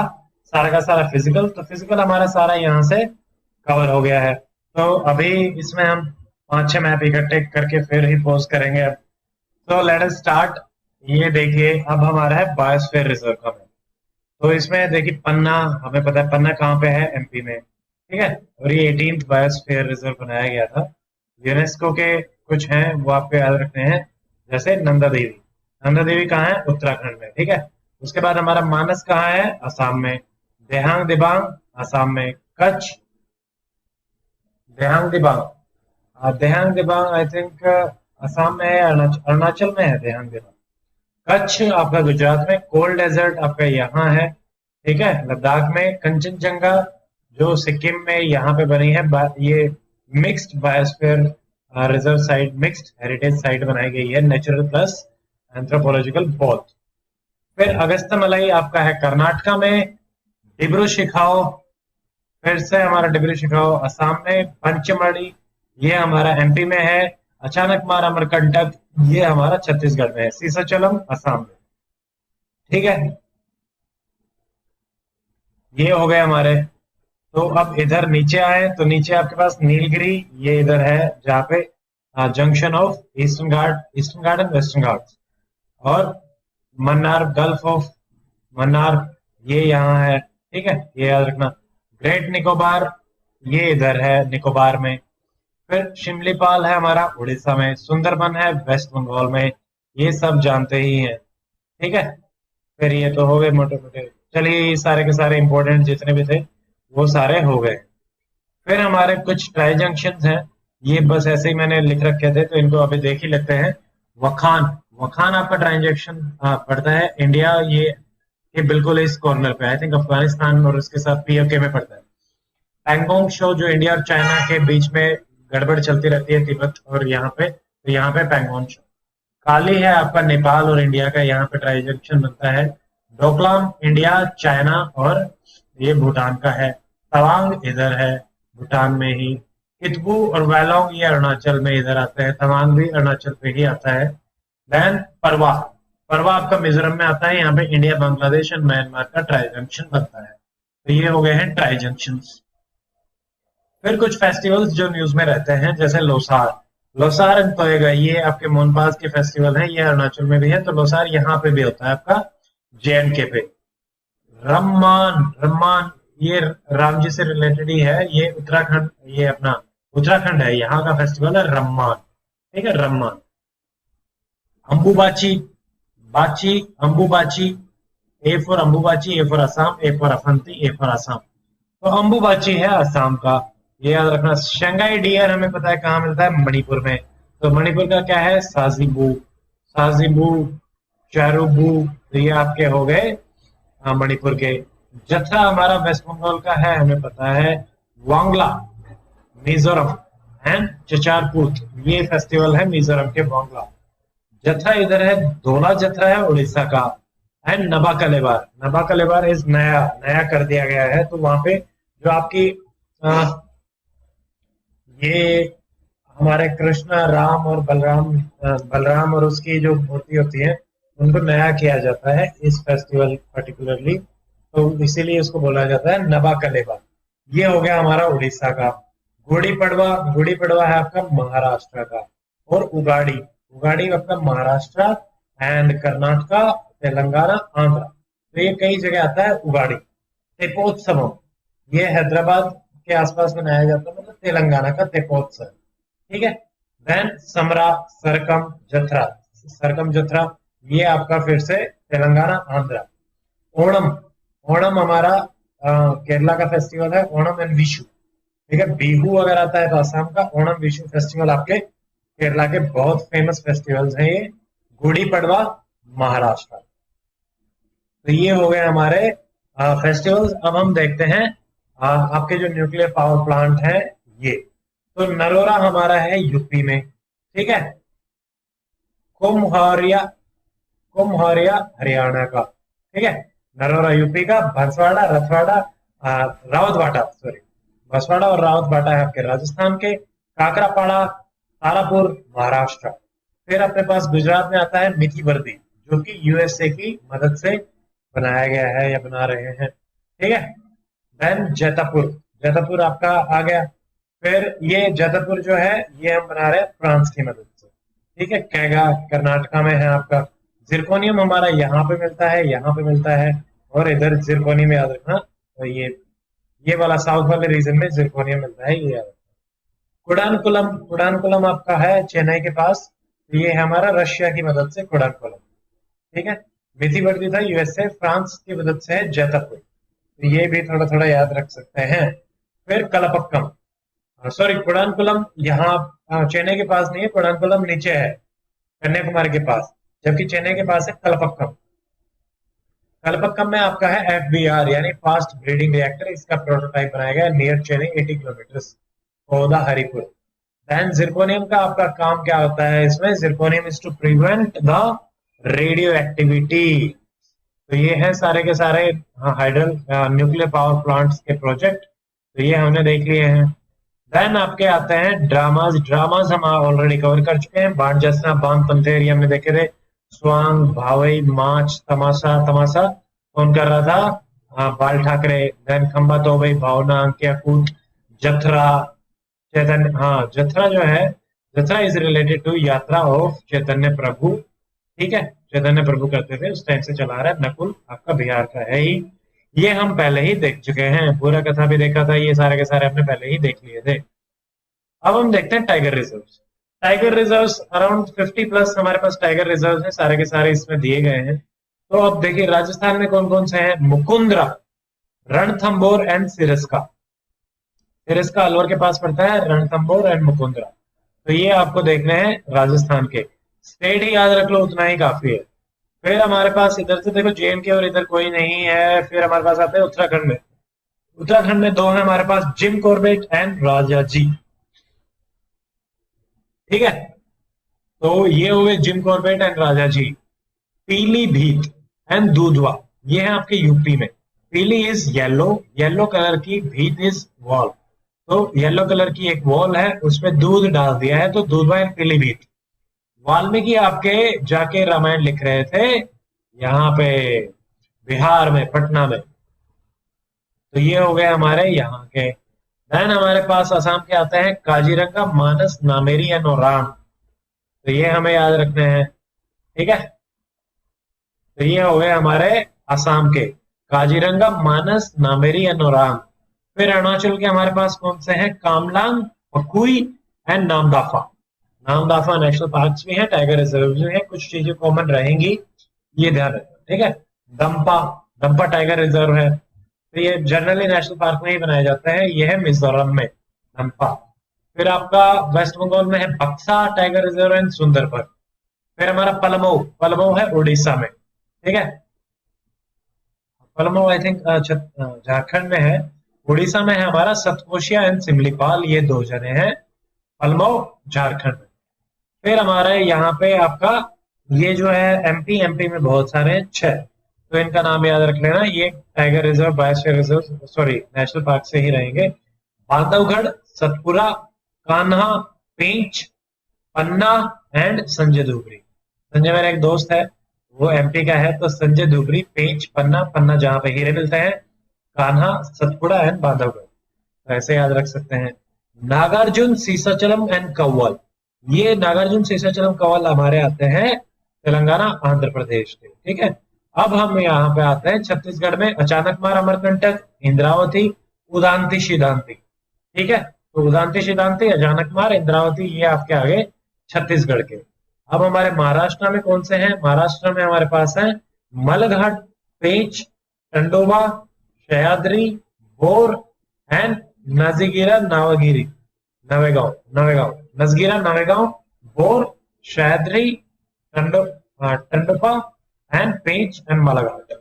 सारा फिजिकल। तो फिजिकल हमारा सारा यहाँ से कवर हो गया है। तो अभी इसमें हम 5-6 मैप इकट्ठे करके फिर ही पोज करेंगे अब। तो लेट अस स्टार्ट। ये देखिए अब हमारा है बायोस्फीयर रिजर्व का मैप। तो इसमें देखिए पन्ना, हमें पता है पन्ना कहाँ पे है, एमपी में। ठीक है, और ये 18th बायोस्फीयर रिजर्व बनाया गया था। यूनेस्को के कुछ हैं वो आपको याद रखने हैं, जैसे नंदा देवी। नंदा देवी कहाँ है? उत्तराखंड में। ठीक है, उसके बाद हमारा मानस कहाँ है? असम में। देहांग दिबांग असम में। कच्छ, देहांग दिबांग आई थिंक असम में है, अरुणाचल में है देहांग दिबांग। कच्छ आपका गुजरात में। कोल्ड डेजर्ट आपका यहाँ है। ठीक है, लद्दाख में। कंचनजंगा जो सिक्किम में यहाँ पे बनी है, ये mixed biosphere reserve site, mixed heritage site बनाई गई है, नेचुरल प्लस एंथ्रोपोलॉजिकल बोथ। फिर अगस्तमलाई आपका है कर्नाटका में। डिब्रू शिखाओ, फिर से हमारा डिब्रू शिखाओ असम में। पंचमढ़ी ये हमारा एमपी में है। अचानक मार अमरकंटक ये हमारा छत्तीसगढ़ में है, सीसाचलम असम में। ठीक है, ये हो गए हमारे। तो अब इधर नीचे आए तो नीचे आपके पास नीलगिरी, ये इधर है जहाँ पे junction of eastern ghat and western ghat. और मन्नार, गल्फ ऑफ मन्नार ये यहाँ है। ठीक है, ये याद रखना। ग्रेट निकोबार ये इधर है निकोबार में। फिर शिमलीपाल है हमारा उड़ीसा में, सुंदरबन है वेस्ट बंगाल में, ये सब जानते ही हैं। ठीक है, फिर ये तो हो गए मोटे मोटे। चलिए ये सारे के सारे इंपॉर्टेंट जितने भी थे वो सारे हो गए। फिर हमारे कुछ ट्राई जंक्शन हैं, ये बस ऐसे ही मैंने लिख रखे थे तो इनको अभी देख ही लेते हैं। वखान, वखान आपका ट्रांजेक्शन पड़ता है इंडिया ये बिल्कुल इस कॉर्नर पे, आई थिंक अफगानिस्तान और उसके साथ पीओके में पड़ता है। पैंगोंग शो जो इंडिया और चाइना के बीच में गड़बड़ चलती रहती है, तिब्बत और यहाँ पे, तो यहाँ पे पैंगोंग शो। काली है आपका नेपाल और इंडिया का, यहाँ पे ट्राई जंक्शन बनता है। डोकलाम इंडिया, चाइना और ये भूटान का है। तवांग इधर है भूटान में ही। कितबू और वैलोंग ये अरुणाचल में इधर आते हैं। तवांग भी अरुणाचल पे ही आता है। देन परवा, परवा आपका मिजोरम में आता है। यहाँ पे इंडिया, बांग्लादेश और म्यांमार का ट्राई जंक्शन बनता है। तो ये हो गए हैं ट्राई जंक्शन। फिर कुछ फेस्टिवल्स जो न्यूज में रहते हैं, जैसे लोसार, लोसार एंड तोएगा ये आपके मोनपास के फेस्टिवल है, ये अरुणाचल में भी है। तो लोसार यहाँ पे भी होता है आपका जेएनके पे। रम्मान, रम्मान ये राम जी से रिलेटेड ही है, ये उत्तराखंड, ये अपना उत्तराखंड है, यहाँ का फेस्टिवल है रम्मान। ठीक है, Ramman. Ambubachi, Bachi, Ambubachi, A for Ambubachi, A for Assam, A for Aphanti, A for Assam. तो अंबुबाची है असम का, ये याद रखना। शंघाई डियर हमें पता है कहाँ मिलता है, मणिपुर में। तो मणिपुर का क्या है, साजिबू, साजिबू, चारुबू। तो ये आपके हो गए मणिपुर के। जत्रा हमारा वेस्ट बंगाल का है, हमें पता है। वांगला मिजोरम एंड चचारपूत ये फेस्टिवल है मिजोरम के वांगला। जत्रा इधर है, धोला जत्रा है उड़ीसा का। एंड नबा कलेबार, नबा कलेबार इस नया नया कर दिया गया है। तो वहां पे जो आपकी ये हमारे कृष्ण, राम और बलराम, बलराम और उसकी जो मूर्ति होती है उनको नया किया जाता है इस फेस्टिवल पर्टिकुलरली। तो इसीलिए इसको बोला जाता है नबा कलेबा। ये हो गया हमारा उड़ीसा का। गुड़ी पड़वा, गुड़ी पड़वा है आपका महाराष्ट्र का। और उगाड़ी, उगाड़ी आपका महाराष्ट्र एंड कर्नाटका, तेलंगाना, आंध्र। तो ये कई जगह आता है उगाड़ी। तेपोत्सवम ये हैदराबाद के आसपास मनाया जाता है, मतलब तेलंगाना का तेपोत्सव। ठीक है। देन समरा, सरकम जत्रा, सरकम जत्रा ये आपका फिर से तेलंगाना, आंध्र। ओणम, ओणम हमारा केरला का फेस्टिवल है, ओणम एंड विशु। ठीक है, बिहू अगर आता है तो असम का, ओणम विशु फेस्टिवल आपके केरला के बहुत फेमस फेस्टिवल्स हैं ये। गुड़ी पड़वा महाराष्ट्र। तो ये हो गए हमारे फेस्टिवल्स। अब हम देखते हैं आपके जो न्यूक्लियर पावर प्लांट है ये। तो नरोरा हमारा है यूपी में। ठीक है, कुम्हारिया, कुम्हारिया हरियाणा का। ठीक है, नरोरा यूपी का। बंसवाड़ा, रथवाड़ा, रावतबाटा, सॉरी, बंसवाड़ा और रावतबाटा है आपके राजस्थान के। काकरापाड़ा, तारापुर महाराष्ट्र। फिर अपने पास गुजरात में आता है मिथी वर्दी, जो कि यूएसए की मदद से बनाया गया है या बना रहे हैं। ठीक है। देन जैतापुर, जैतापुर आपका आ गया। फिर ये जैतापुर जो है ये हम बना रहे हैं फ्रांस की मदद से। ठीक है, कैगा कर्नाटका में है आपका। जिरकोनियम हमारा यहाँ पे मिलता है, यहाँ पे मिलता है। और इधर जिरकोनियम याद रखना, तो ये वाला साउथ वाले रीजन में जिरकोनियम मिलता है, ये याद रखना। कुडानकुलम, कुडानकुलम आपका है चेन्नई के पास। तो ये है हमारा रशिया की मदद से कुडानकुलम। ठीक है। मिथी वर्दी था यूएसए, फ्रांस की मदद से है जैतापुर। तो ये भी थोड़ा थोड़ा याद रख सकते हैं। फिर कलपक्कम, सॉरी कुडानकुलम यहाँ चेन्नई के पास नहीं है, कुडानकुलम नीचे है कन्याकुमारी के पास, जबकि चेन्नई के पास है कलपक्कम। कलपक्कम में आपका है एफबीआर यानी फास्ट ब्रीडिंग रिएक्टर, इसका प्रोटोटाइप बनाया गया नियर चेन्नई 80 किलोमीटर पौधा हरिपुर। देन जिरकोनियम का आपका काम क्या होता है इसमें, zirconium is to prevent the radioactivity. तो ये है सारे के सारे हाइड्रल न्यूक्लियर पावर प्लांट्स के प्रोजेक्ट। तो ये हमने देख लिए हैं। देन आपके आते हैं ड्रामाज। ड्रामाज हम ऑलरेडी कवर कर चुके हैं। बाण जसना, बाण पंथेर ये हमने देखे थे। स्वांग, भावई, माच, तमाशा। तमाशा कौन कर रहा था? बाल ठाकरे। देन खंबा तो भाई भावना, अंकिया कूट, जथरा, चैतन्य। हाँ, जथरा जो है, जथरा इज रिलेटेड टू यात्रा ऑफ चैतन्य प्रभु। ठीक है, चैतन्य प्रभु करते थे, उस टाइम से चला रहा है। नकुल आपका बिहार का है ही। ये हम पहले ही देख चुके हैं, पूरा कथा भी देखा था, ये सारे के सारे हमने पहले ही देख लिए थे। अब हम देखते हैं tiger reserve. Tiger reserve around 50 plus हमारे पास टाइगर रिजर्व है, सारे के सारे इसमें दिए गए हैं। तो अब देखिए राजस्थान में कौन कौन से हैं। मुकुंदरा, रणथंबोर एंड सिरस्का। सिरस्का अलवर के पास पड़ता है, रणथंबोर एंड मुकुंदरा। तो ये आपको देखने हैं राजस्थान के। स्टेट ही याद रख लो, उतना ही काफी है। फिर हमारे पास इधर से देखो जेएनके और इधर कोई नहीं है। फिर हमारे पास आते हैं उत्तराखंड में। उत्तराखंड में दो है हमारे पास, Jim Corbett and Rajaji. ठीक है, तो ये हो गए Jim Corbett and Rajaji. Pilibhit and Dudhwa, ये है आपके यूपी में। पीली इज येलो, येलो कलर की, भीत इज वॉल। तो येलो कलर की एक वॉल है, उसमें दूध डाल दिया है, तो दूधवा एंड पीलीभीत। वाल्मीकि आपके जाके रामायण लिख रहे थे यहाँ पे बिहार में, पटना में। तो ये हो गए हमारे यहाँ के। देन हमारे पास असम के आते हैं काजीरंगा, मानस, नामेरी एंड ओरांग। तो ये हमें याद रखने हैं। ठीक है, तो ये हो गए हमारे असम के, काजीरंगा, मानस, नामेरी एंड ओरांग। फिर अरुणाचल के हमारे पास कौन से हैं? Kamlang, Pakui and Namdapha. Namdapha national park भी है, टाइगर रिजर्व भी है, कुछ चीजें कॉमन रहेंगी, ये ध्यान रखना। ठीक है, दंपा, दंपा टाइगर रिजर्व है। तो ये जनरली नेशनल पार्क में ही बनाए जाते हैं, ये है मिजोरम में, दंपा। फिर आपका वेस्ट बंगाल में है बक्सा टाइगर रिजर्व एंड सुंदरबन। फिर हमारा पलमऊ, पलमऊ है उड़ीसा में। ठीक है, पलमऊ आई थिंक झारखंड में है। उड़ीसा में है हमारा सतकोशिया एंड सिमलीपाल, ये दो जने हैं, पलमऊ झारखंड में। फिर हमारे यहाँ पे आपका ये जो है एमपी, एमपी में बहुत सारे हैं, 6। तो इनका नाम याद रख लेना। ये tiger reserve, biosphere reserve, sorry national park से ही रहेंगे। बांधवगढ़, सतपुरा, कान्हा, पेंच, पन्ना एंड संजय धुबरी। संजय मेरा एक दोस्त है, वो एमपी का है, तो संजय धुबरी, पेंच, पन्ना, पन्ना जहां पे हीरे मिलते हैं, कान्हा, सतपुड़ा एंड बांधवगढ़। तो ऐसे याद रख सकते हैं। नागार्जुन, सीसाचलम एंड कव्वाल। ये नागार्जुन, सीसाचलम, कव्वाल हमारे आते हैं तेलंगाना, आंध्र प्रदेश के। ठीक है, अब हम यहाँ पे आते हैं छत्तीसगढ़ में। अचानकमार, अमरकंटक, इंद्रावती, उदांती, शिदांती। ठीक है, तो उदांती, शिदांती, अचानकमार, इंद्रावती, ये आपके आगे छत्तीसगढ़ के। अब हमारे महाराष्ट्र में कौन से हैं? महाराष्ट्र में हमारे पास है Melghat, Pench, Tadoba, Sahyadri, Bor and Nagzira, Navgiri, Navegaon, Navegaon, Nagzira, Navegaon, Bor, Sahyadri, Tadoba and Pench and Melghat.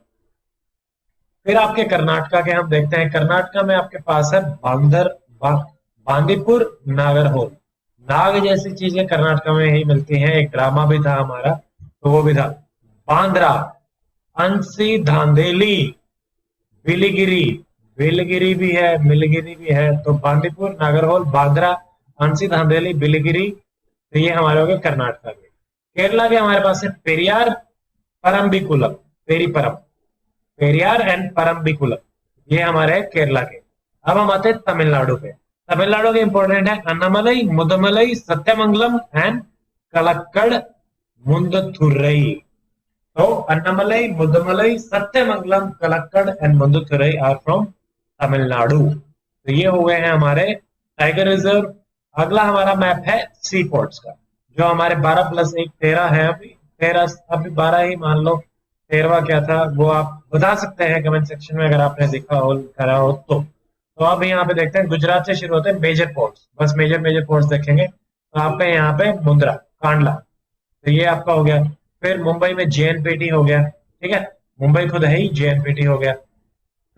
फिर आपके कर्नाटका के हम देखते हैं। कर्नाटका में आपके पास है बांदीपुर, नागरहोल। नाग जैसी चीजें कर्नाटका में ही मिलती हैं। एक ड्रामा भी था हमारा, तो वो भी था। बांद्रा, अंसी, धांधेली, बिलिगिरी, बिलगिरी भी है, मिलगिरी भी है। तो बांदीपुर, नागरहोल, बांद्रा, अंसी, धांधेली, बिलिगिरी। तो ये हमारे हो गए कर्नाटका के। केरला के हमारे पास है पेरियार, परम्बिकुलम, पेरीपरम, पेरियार एंड परम्बिकुलम, ये हमारे केरला के। अब हम आते हैं तमिलनाडु पे। तमिलनाडु के इंपोर्टेंट है अन्नामलई, मुदमलई, सत्यमंगलम एंड कलक्कड़ मुंदथुरई। तो Anamalai, Mudumalai, Sathyamangalam, Kalakkad and Mundanthurai are from Tamil Nadu. तो ये हो गए हैं हमारे टाइगर रिजर्व। अगला हमारा मैप है सी पोर्ट्स का, जो हमारे 12+1 13 है। अभी 13, अभी 12 ही मान लो, 13वां क्या था वो आप बता सकते हैं कमेंट सेक्शन में अगर आपने देखा हो, करा हो तो। तो अब यहाँ पे देखते हैं, गुजरात से शुरू होते हैं मेजर पोर्ट्स, बस मेजर मेजर पोर्ट्स देखेंगे। तो आपका यहाँ पे मुंद्रा, कांडला, तो ये आपका हो गया। फिर मुंबई में जेएनपीटी हो गया। ठीक है, मुंबई खुद है ही, जेएनपीटी हो गया।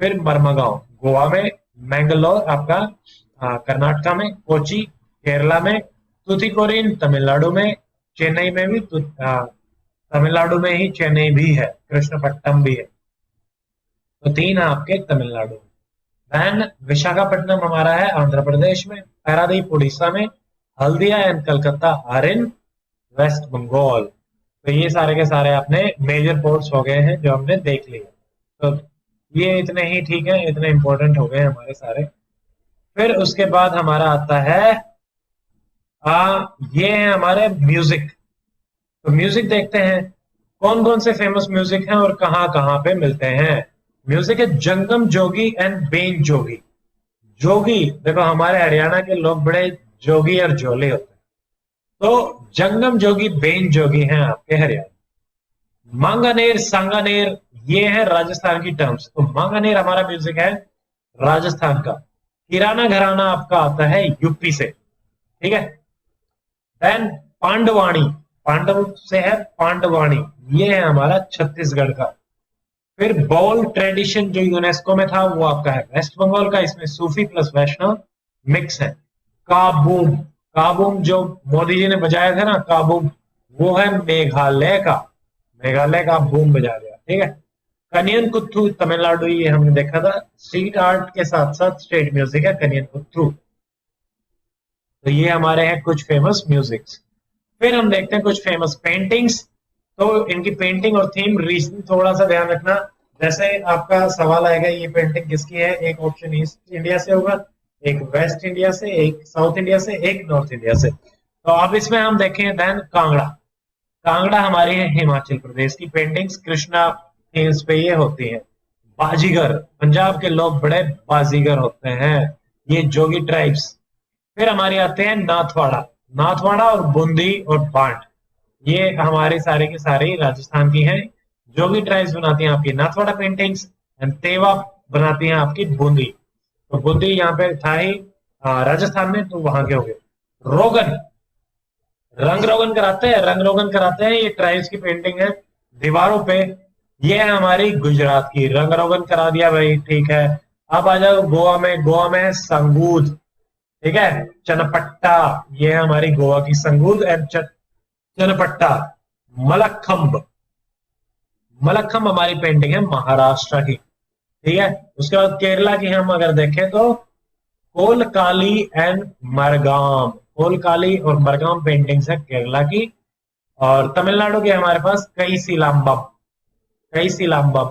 फिर मरमगांव गोवा में, मैंगलोर आपका कर्नाटका में, कोची केरला में, तुतिकोरिन तमिलनाडु में, चेन्नई में भी तमिलनाडु में ही चेन्नई भी है, कृष्णपट्टनम भी है। तो 3 है आपके तमिलनाडु। देन विशाखापट्टनम हमारा है आंध्र प्रदेश में, पारादीप उड़ीसा में, Haldia and Calcutta are in West Bengal. तो ये सारे के सारे अपने मेजर पोर्ट्स हो गए हैं जो हमने देख लिए। तो ये इतने ही ठीक है, इतने इंपॉर्टेंट हो गए हमारे सारे। फिर उसके बाद हमारा आता है ये है हमारे म्यूजिक। तो म्यूजिक देखते हैं कौन कौन से फेमस म्यूजिक हैं और कहाँ कहाँ पे मिलते हैं। म्यूजिक है जंगम जोगी एंड बेन जोगी। जोगी देखो हमारे हरियाणा के लोग बड़े जोगी और जोले होते हैं, तो जंगम जोगी बेन जोगी हैं आपके हरियाणा। मांगानेर सांगानेर ये है राजस्थान की टर्म्स। तो मांगानेर हमारा म्यूजिक है राजस्थान का। किराना घराना आपका आता है यूपी से, ठीक है। देन पांडवाणी, पांडव से है पांडवाणी, ये है हमारा छत्तीसगढ़ का। फिर बॉल ट्रेडिशन जो यूनेस्को में था वो आपका है वेस्ट बंगाल का। इसमें सूफी प्लस वैष्णव मिक्स है। काबूम, काबूम जो मोदी जी ने बजाया था ना काबूम, वो है मेघालय का। मेघालय का बूम बजा दिया, ठीक है। कनियन कुत्थू तमिलनाडु, ये हमने देखा था। स्ट्रीट आर्ट के साथ साथ स्टेट म्यूजिक है कनियन कुत्थू। तो ये हमारे हैं कुछ फेमस म्यूजिक्स। फिर हम देखते हैं कुछ फेमस पेंटिंग्स। तो इनकी पेंटिंग और थीम रीजन थोड़ा सा ध्यान रखना। जैसे आपका सवाल आएगा ये पेंटिंग किसकी है, एक ऑप्शन ईस्ट इंडिया से होगा, एक वेस्ट इंडिया से, एक साउथ इंडिया से, एक नॉर्थ इंडिया से। तो अब इसमें हम देखें देन कांगड़ा। कांगड़ा हमारी है हिमाचल प्रदेश की। पेंटिंग्स कृष्णा थीम्स पे ये होती है। बाजीगर, पंजाब के लोग बड़े बाजीगर होते हैं, ये जोगी ट्राइब्स। फिर हमारे आते हैं नाथवाड़ा। नाथवाड़ा और बूंदी और बांट, ये हमारे सारे के सारे राजस्थान की हैं। जोगी ट्राइब्स बनाती हैं आपकी नाथवाड़ा पेंटिंग्स एंड तेवा बनाती हैं आपकी बूंदी। तो बूंदी यहाँ पे था ही राजस्थान में, तो वहां के हो गए। रोगन, रंग रोगन कराते हैं, रंग रोगन कराते हैं, ये ट्राइब्स की पेंटिंग है दीवारों पे। ये है हमारी गुजरात की, रंग रोगन करा दिया भाई, ठीक है। अब आ जाओ गोवा में। गोवा में है संगूद, ठीक है। चनपट्टा, ये है हमारी गोवा की संगूद एंड चनपट्टा। मलखंब, मलखंब हमारी पेंटिंग है महाराष्ट्र की, ठीक है। उसके बाद केरला की हम अगर देखें तो कोलकाली एंड मरगाम, कोलकाली और मरगाम पेंटिंग्स है केरला की। और तमिलनाडु के हमारे पास कई सीलाम्बम, कई सीलाम्बम।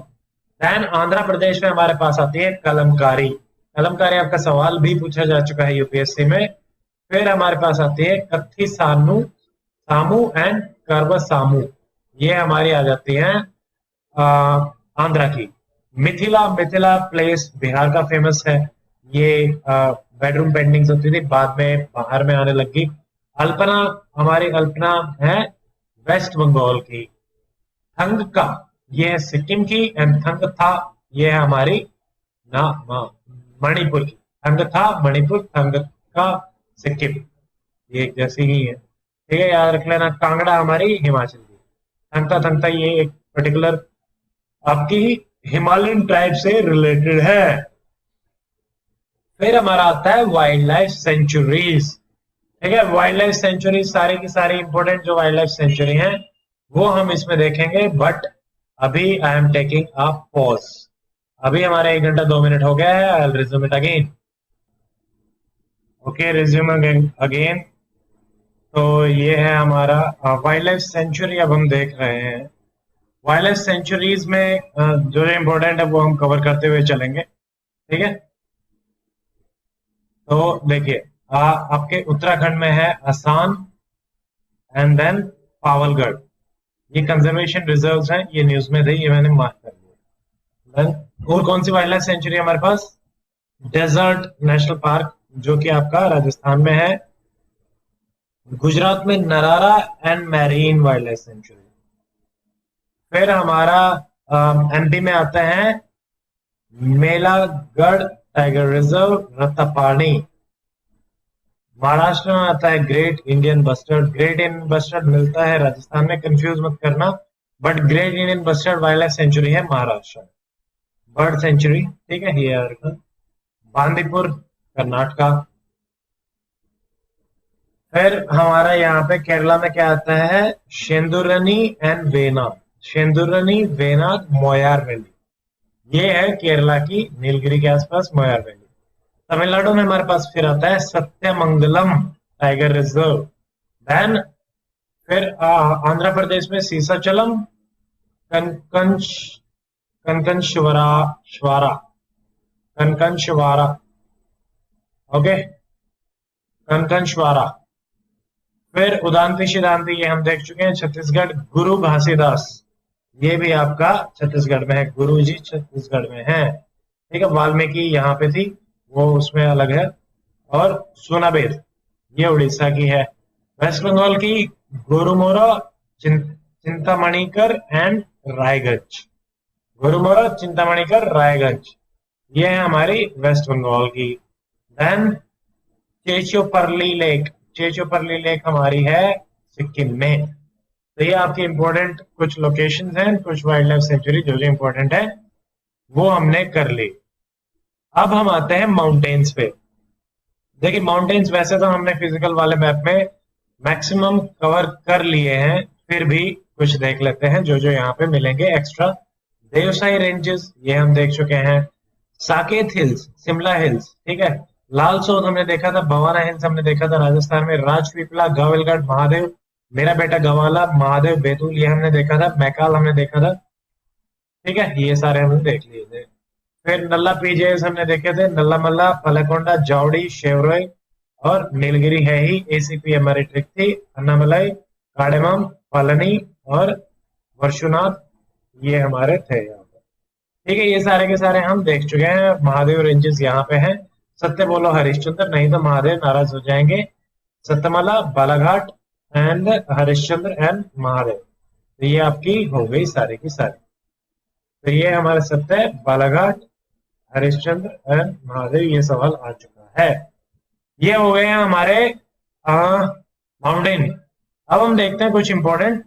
देन आंध्र प्रदेश में हमारे पास आती है कलमकारी। कलमकारी आपका सवाल भी पूछा जा चुका है यूपीएससी में। फिर हमारे पास आती है कत्थी सानू सामू एंड कर्व सामू, ये हमारी आ जाती है आंध्रा की। मिथिला, मिथिला प्लेस बिहार का फेमस है। ये बेडरूम पेंटिंग्स होती थी, बाद में बाहर में आने लगी। अल्पना, हमारी अल्पना है वेस्ट बंगाल की। थंगका, ये है सिक्किम की। एंड थंगथा, ये है हमारी मणिपुर की। थंगथा मणिपुर, थंगका सिक्किम, ये एक जैसी ही है, ठीक है। याद रख लेना। कांगड़ा हमारी हिमाचल की। थंगता, थंगता ये एक पर्टिकुलर आपकी हिमालयन ट्राइब से रिलेटेड है। फिर हमारा आता है वाइल्ड लाइफ सेंचुरीज, ठीक है। वाइल्ड लाइफ सेंचुरीज सारी की सारी इंपॉर्टेंट जो वाइल्ड लाइफ सेंचुरी हैं वो हम इसमें देखेंगे, बट अभी I am taking a pause. अभी हमारे 1 घंटा 2 मिनट हो गया है। आई will resume it again. Okay, resume again. तो ये है हमारा वाइल्ड लाइफ सेंचुरी अब हम देख रहे हैं। वाइल्ड लाइफ सेंचुरीज में जो इम्पोर्टेंट है वो हम कवर करते हुए चलेंगे, ठीक है। तो देखिए आपके उत्तराखंड में है आसान एंड देन पावलगढ़, ये कंजर्वेशन रिजर्व्स हैं, ये न्यूज में थे, ये मैंने मार्क कर दिया। देन और कौन सी वाइल्ड लाइफ सेंचुरी हमारे पास? डेजर्ट नेशनल पार्क, जो कि आपका राजस्थान में है। गुजरात में Narara and marine wild life sanctuary. फिर हमारा एमपी में आता है मेलागढ़ टाइगर रिजर्व, रत्तापानी। महाराष्ट्र में आता है great Indian bustard. Great Indian bustard मिलता है राजस्थान में, कंफ्यूज मत करना, but great Indian bustard wild life sanctuary है महाराष्ट्र में, बर्ड सेंचुरी, ठीक है। ये बांदीपुर कर्नाटका। फिर हमारा यहाँ पे केरला में क्या आता है? शेंदुरनी एंड वेनाड। शेंदुरनी, वेनाड, मोयार वैली। ये है केरला की नीलगिरी के आसपास मोयार वैली। तमिलनाडु में हमारे पास फिर आता है सत्यमंगलम टाइगर रिजर्व। देन फिर आंध्र प्रदेश में सीसाचलम, कनकन कनकन श्वारा कनकन श्वारा, ओके, कनकन श्वारा। फिर उदांती शिदांती ये हम देख चुके हैं। छत्तीसगढ़ गुरु घासीदास, ये भी आपका छत्तीसगढ़ में है, गुरु जी छत्तीसगढ़ में है, ठीक है। वाल्मीकि यहाँ पे थी, वो उसमें अलग है। और सोनाबेद ये उड़ीसा की है। वेस्ट बंगाल की गोरुमोरा, चिंतामणिकर एंड रायगंज, गोरुमोरा, चिंतामणिकर, रायगंज, ये है हमारी वेस्ट बंगाल की। देन चेचोपरली लेक, चेचोपरली लेक हमारी है सिक्किम में। तो ये आपके इंपॉर्टेंट कुछ लोकेशंस हैं, कुछ वाइल्ड लाइफ सेंचुरी जो जो इंपॉर्टेंट है वो हमने कर ली। अब हम आते हैं माउंटेन्स पे। देखिए माउंटेन्स वैसे तो हमने फिजिकल वाले मैप में मैक्सिमम कवर कर लिए हैं, फिर भी कुछ देख लेते हैं जो जो यहाँ पे मिलेंगे एक्स्ट्रा। देवसाई रेंजेस ये हम देख चुके हैं। साकेत हिल्स, शिमला हिल्स, ठीक है। लाल सोद हमने देखा था, भवाना हिल्स हमने देखा था राजस्थान में, राजपीपला, गावलगढ़, महादेव, मेरा बेटा गवाला, महादेव, बैतूल ये हमने देखा था, मैकाल हमने देखा था, ठीक है। ये सारे हमने देख लिए थे। फिर नल्ला पीजेस हमने देखे थे, नल्ला मल्ला, पलकोंडा, जावड़ी, शेवरोय और नीलगिरी है ही। एसीपी हमारी ट्रिक थी। अन्नामलाई, काडेमम, पलनी और वर्षुनाथ ये हमारे थे यहाँ पे, ठीक है। ये सारे के सारे हम देख चुके हैं। महादेव रेंजेस यहाँ पे हैं। सत्य बोलो हरिश्चंद्र, नहीं तो महादेव नाराज हो जाएंगे। सत्यमाला, बालाघाट एंड हरिश्चंद्र एंड महादेव, तो ये आपकी हो गई सारी की सारी। तो ये हमारे सत्य, बालाघाट, हरिश्चंद्र एंड महादेव, ये सवाल आ चुका है। ये हो गए हैं हमारे माउंटेन। अब हम देखते हैं कुछ इंपॉर्टेंट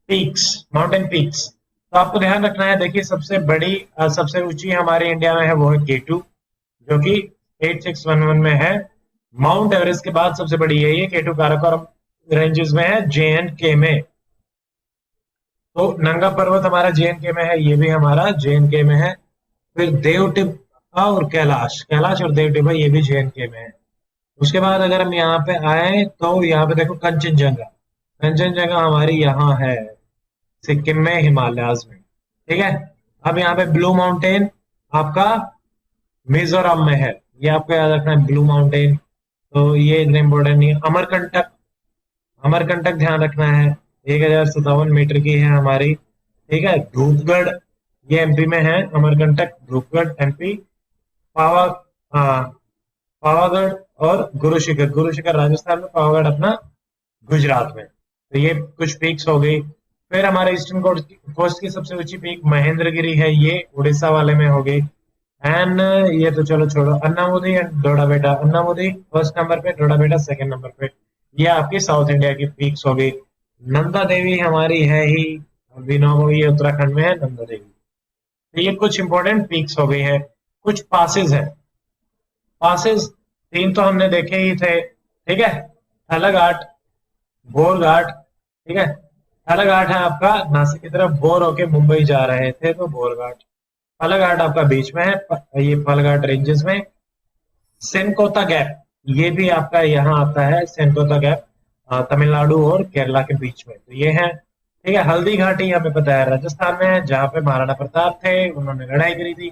पीक्स, माउंटेन पीक्स। तो आपको ध्यान रखना है, देखिए सबसे बड़ी सबसे ऊंची हमारे इंडिया में है वो है केटू, जो कि 8611 में है। माउंट एवरेस्ट के बाद सबसे बड़ी है ये, केटू काराकोरम रेंजेस में है, JNK में। तो नंगा पर्वत हमारा JNK में है, ये भी हमारा JNK में है। फिर देवटिब्बा और कैलाश, कैलाश और देवटिब्बा ये भी JNK में है। उसके बाद अगर हम यहाँ पे आए तो यहाँ पे देखो कंचनजंगा, कंचनजंगा हमारी यहाँ है सिक्किम में, हिमालयाज में, ठीक है। अब यहाँ पे ब्लू माउंटेन आपका मिजोरम में है, ये आपको याद रखना है, ब्लू माउंटेन। तो ये इतना इम्पोर्टेंट नहीं है। अमरकंटक, अमरकंटक ध्यान रखना है, 1057 मीटर की है हमारी, ठीक है। धूपगढ़ ये MP में है, अमरकंटक धूपगढ़ MP। पावा पावागढ़ और गुरुशिखर, गुरुशिखर राजस्थान में, पावागढ़ अपना गुजरात में। तो ये कुछ पीक्स हो गई। फिर हमारे ईस्टर्न कोस्ट की सबसे ऊंची पीक महेंद्रगिरी है, ये उड़ीसा वाले में हो गई। एंड ये तो चलो छोड़ो, अन्नामुदी एंड डोडा बेटा, अन्नामुदी फर्स्ट नंबर पे, डोडा बेटा सेकंड नंबर पे। ये आपकी साउथ इंडिया की पीक्स हो गई। नंदा देवी हमारी है ही, ये उत्तराखंड में है नंदा देवी। तो ये कुछ इंपॉर्टेंट पीक्स हो गई है। कुछ पासेस है, पासेस 3 तो हमने देखे ही थे, ठीक है। थलाघाट, बोरघाट, ठीक है। थलाघाट है आपका नासिक की तरफ, बोर होके मुंबई जा रहे थे तो बोरघाट। फलाघाट आपका बीच में है, ये फलाघाट रेंजेस में। सेनकोता गैप ये भी आपका यहाँ आता है, सेनकोता गैप तमिलनाडु और केरला के बीच में, तो ये है, ठीक है। हल्दी घाटी हमें पता है राजस्थान में है, जहाँ पे महाराणा प्रताप थे, उन्होंने लड़ाई करी थी।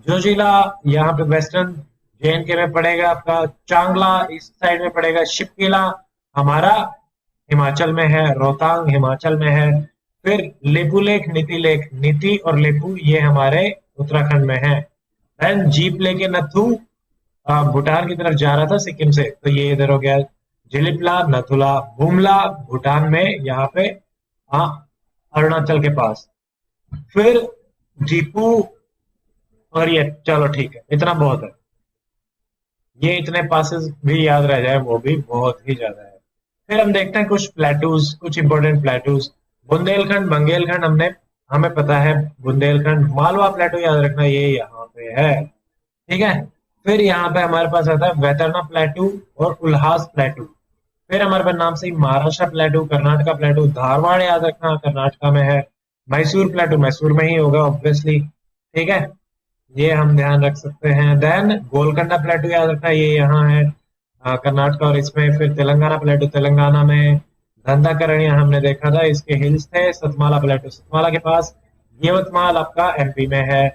जोजिला यहाँ पे वेस्टर्न JNK में पड़ेगा आपका। चांगला इस साइड में पड़ेगा। शिपकिला हमारा हिमाचल में है, रोहतांग हिमाचल में है। फिर लेपू लेक, नीति लेक, नीति और लेपू ये हमारे उत्तराखंड में है। देन जीप लेके नथु भूटान की तरफ जा रहा था सिक्किम से, तो ये इधर हो गया। जिलिपला, नथुला, बुमला भूटान में, यहाँ पे अरुणाचल के पास। फिर जीपू और ये, चलो ठीक है, इतना बहुत है। ये इतने पासेस भी याद रह जाए वो भी बहुत ही ज्यादा है। फिर हम देखते हैं कुछ प्लेटूज, कुछ इंपॉर्टेंट प्लेटूज। बुंदेलखंड, बंगेलखंड हमें पता है, बुंदेलखंड। मालवा प्लेटू याद रखना, ये यहाँ पे है, ठीक है। फिर यहाँ पे हमारे पास आता है वैतरना प्लेटू और उल्हास प्लेटू। फिर हमारे पास नाम से ही महाराष्ट्र प्लेटू, कर्नाटका प्लेटू, धारवाड़ याद रखना कर्नाटका में है। मैसूर प्लेटू मैसूर में ही होगा ऑब्वियसली, ठीक है, ये हम ध्यान रख सकते हैं। देन गोलकंडा प्लेटू याद रखना, ये यहाँ है कर्नाटक, और इसमें फिर तेलंगाना प्लेटू, तेलंगाना में धंधाकरण्या हमने देखा था, इसके हिल्स थे। सतमाला प्लेटू सतमाला के पास, यवतमाल आपका एमपी में है,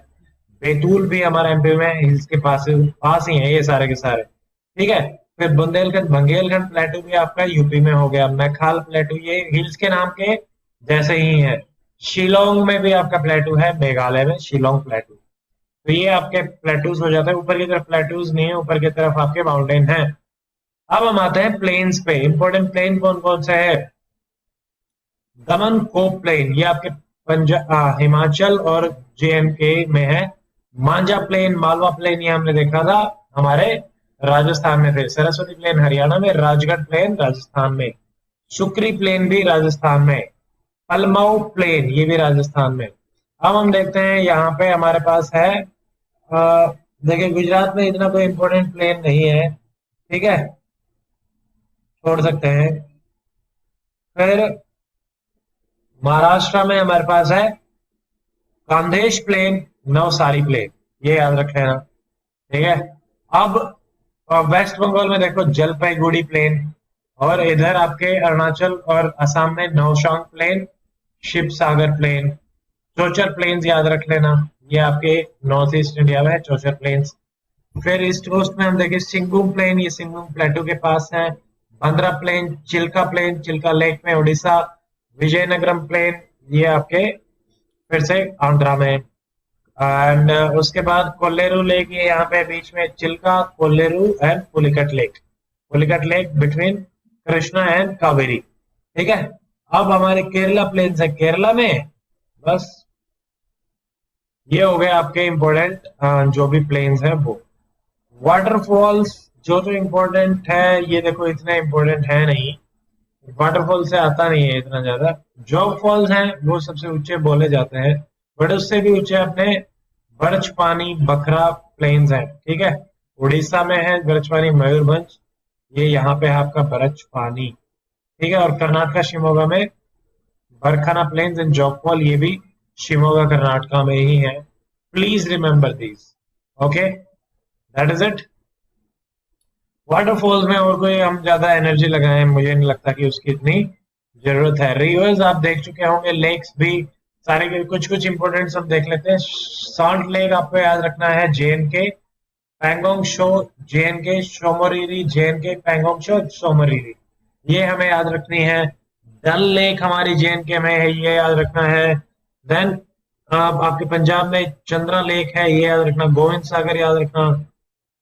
बैतूल भी हमारा एमपी में हिल्स के पास ही है ये सारे के सारे। ठीक है, फिर बुंदेलखंड बंगेलखंड प्लेटू भी आपका यूपी में हो गया। मैखाल प्लेटू ये हिल्स के नाम के जैसे ही है। शिलोंग में भी आपका प्लेटू है, मेघालय में शिलोंग प्लेटू। तो ये आपके प्लेटूज हो जाते हैं। ऊपर की तरफ प्लेटूज नहीं है, ऊपर की तरफ आपके माउंटेन है। अब हम आते हैं प्लेन्स पे। इंपॉर्टेंट प्लेन कौन कौन से है? दमन कोप प्लेन, ये आपके पंजाब हिमाचल और जेएंडके में है। मांझा प्लेन, मालवा प्लेन, ये हमने देखा था हमारे राजस्थान में थे। सरस्वती प्लेन हरियाणा में, राजगढ़ प्लेन राजस्थान में, सुक्री प्लेन भी राजस्थान में, पलमऊ प्लेन ये भी राजस्थान में। अब हम देखते हैं यहाँ पे हमारे पास है, देखिए गुजरात में इतना कोई इंपॉर्टेंट प्लेन नहीं है, ठीक है, छोड़ सकते हैं। फिर महाराष्ट्र में हमारे पास है कांदेश प्लेन, नवसारी प्लेन, ये याद रख लेना। ठीक है, अब वेस्ट बंगाल में देखो जलपाईगुड़ी प्लेन, और इधर आपके अरुणाचल और असम में नौशांग प्लेन, शिव सागर प्लेन, चौचर प्लेन्स याद रख लेना, ये आपके नॉर्थ ईस्ट इंडिया में है चौचर प्लेन्स। फिर ईस्ट कोस्ट में हम देखें सिंगुम प्लेन, ये सिंगुम प्लेटू के पास है। बंद्रा प्लेन, चिल्का लेक में उड़ीसा। विजयनगरम प्लेन, ये आपके फिर से आंध्रा में। एंड उसके बाद कोल्लेरू लेक, ये यहाँ पे बीच में Chilka, Kolleru and Pulicat lake between Krishna and Kaveri. ठीक है, अब हमारे केरला प्लेन्स है, केरला में बस ये हो गए आपके इंपॉर्टेंट जो भी प्लेन्स है वो। वाटरफॉल्स जो इम्पोर्टेंट है, ये देखो इतना इम्पोर्टेंट है नहीं, वाटरफॉल से आता नहीं है इतना ज्यादा। जोग फॉल्स हैं वो सबसे ऊंचे बोले जाते हैं, बट उससे भी ऊंचे अपने बरछपानी बखरा प्लेन्स हैं। ठीक है, उड़ीसा में है बरछपानी, मयूरभंज, ये यहाँ पे है आपका बरछपानी। ठीक है, और कर्नाटका शिमोगा में बरखाना प्लेन्स एंड जोग फॉल, ये भी शिमोगा कर्नाटका में ही है। Please remember this, okay, that is it. Waterfalls में और कोई हम ज्यादा एनर्जी लगाएं, मुझे नहीं लगता कि उसकी इतनी जरूरत है। रिवर्स आप देख चुके होंगे, लेक्स भी सारे के कुछ इंपोर्टेंट सब देख लेते हैं। सॉल्ट लेक आपको याद रखना है, JNK, Pangong Tso JNK, Tso Moriri JNK, Pangong Tso Tso Moriri, ये हमें याद रखनी है। डल लेक हमारी जेएनके में है, ये याद रखना है। देन आपके पंजाब में चंद्रा लेक है, ये याद रखना। गोविंद सागर याद रखना,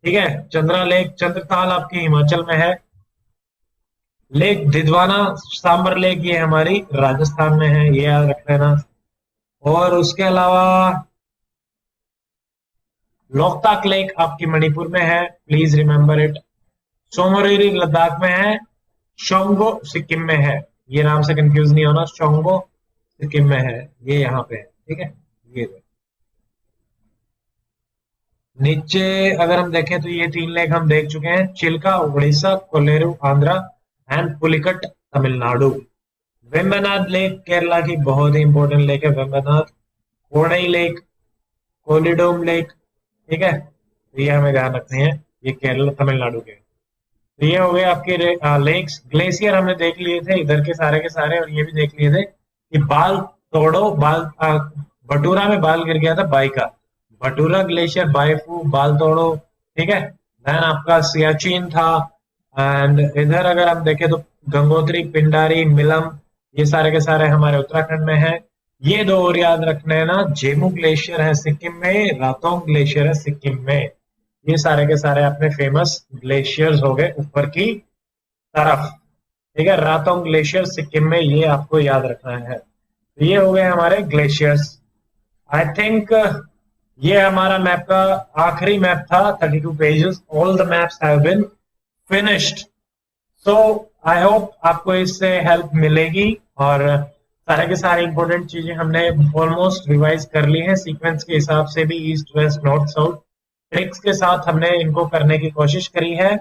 ठीक है। चंद्रा लेक, चंद्रताल आपकी हिमाचल में है। लेक दिदवाना, सांबर लेक, ये हमारी राजस्थान में है, ये याद रख लेना। और उसके अलावा लोकताक लेक आपकी मणिपुर में है, please remember it. Tsomoriri Ladakh में है, शोंगो सिक्किम में है, ये नाम से कंफ्यूज नहीं होना, शोंगो सिक्किम में है, ये यहाँ पे है। ठीक है, ये नीचे अगर हम देखें तो ये 3 लेक हम देख चुके हैं, चिल्का उड़ीसा, कोल्लेरू आंध्रा एंड पुलिकट तमिलनाडु। वेम्बनाड लेक केरला की बहुत ही इंपॉर्टेंट लेक है, वेम्बनाड। कोडई लेक, कोलिडोम लेक, ठीक है, तो ये हमें ध्यान रखने हैं, ये केरला तमिलनाडु के। तो ये हो गए आपके लेक्स। ग्लेशियर हमने देख लिए थे इधर के सारे, और ये भी देख लिए थे कि बाल तोड़ो, भटूरा में बाल गिर गया था बाई का, भटूरा ग्लेशियर, बायफू, बाल तोड़ो। ठीक है, देन आपका सियाचिन था। एंड इधर अगर हम देखें तो गंगोत्री, पिंडारी, मिलम, ये सारे के सारे हमारे उत्तराखंड में है। ये 2 और याद रखने हैं ना, जेमू ग्लेशियर है सिक्किम में, रातोंग ग्लेशियर है सिक्किम में। ये सारे के सारे अपने फेमस ग्लेशियर्स हो गए ऊपर की तरफ। ठीक है, रातोंग ग्लेशियर सिक्किम में, ये आपको याद रखना है। तो ये हो गए हमारे ग्लेशियर्स। आई थिंक ये हमारा मैप का आखिरी मैप था, 32 pages, all the maps have been finished. So I hope आपको इससे हेल्प मिलेगी, और सारे के सारे इंपॉर्टेंट चीजें हमने ऑलमोस्ट रिवाइज कर ली हैं सीक्वेंस के हिसाब से भी, east west north south tricks के साथ हमने इनको करने की कोशिश करी है।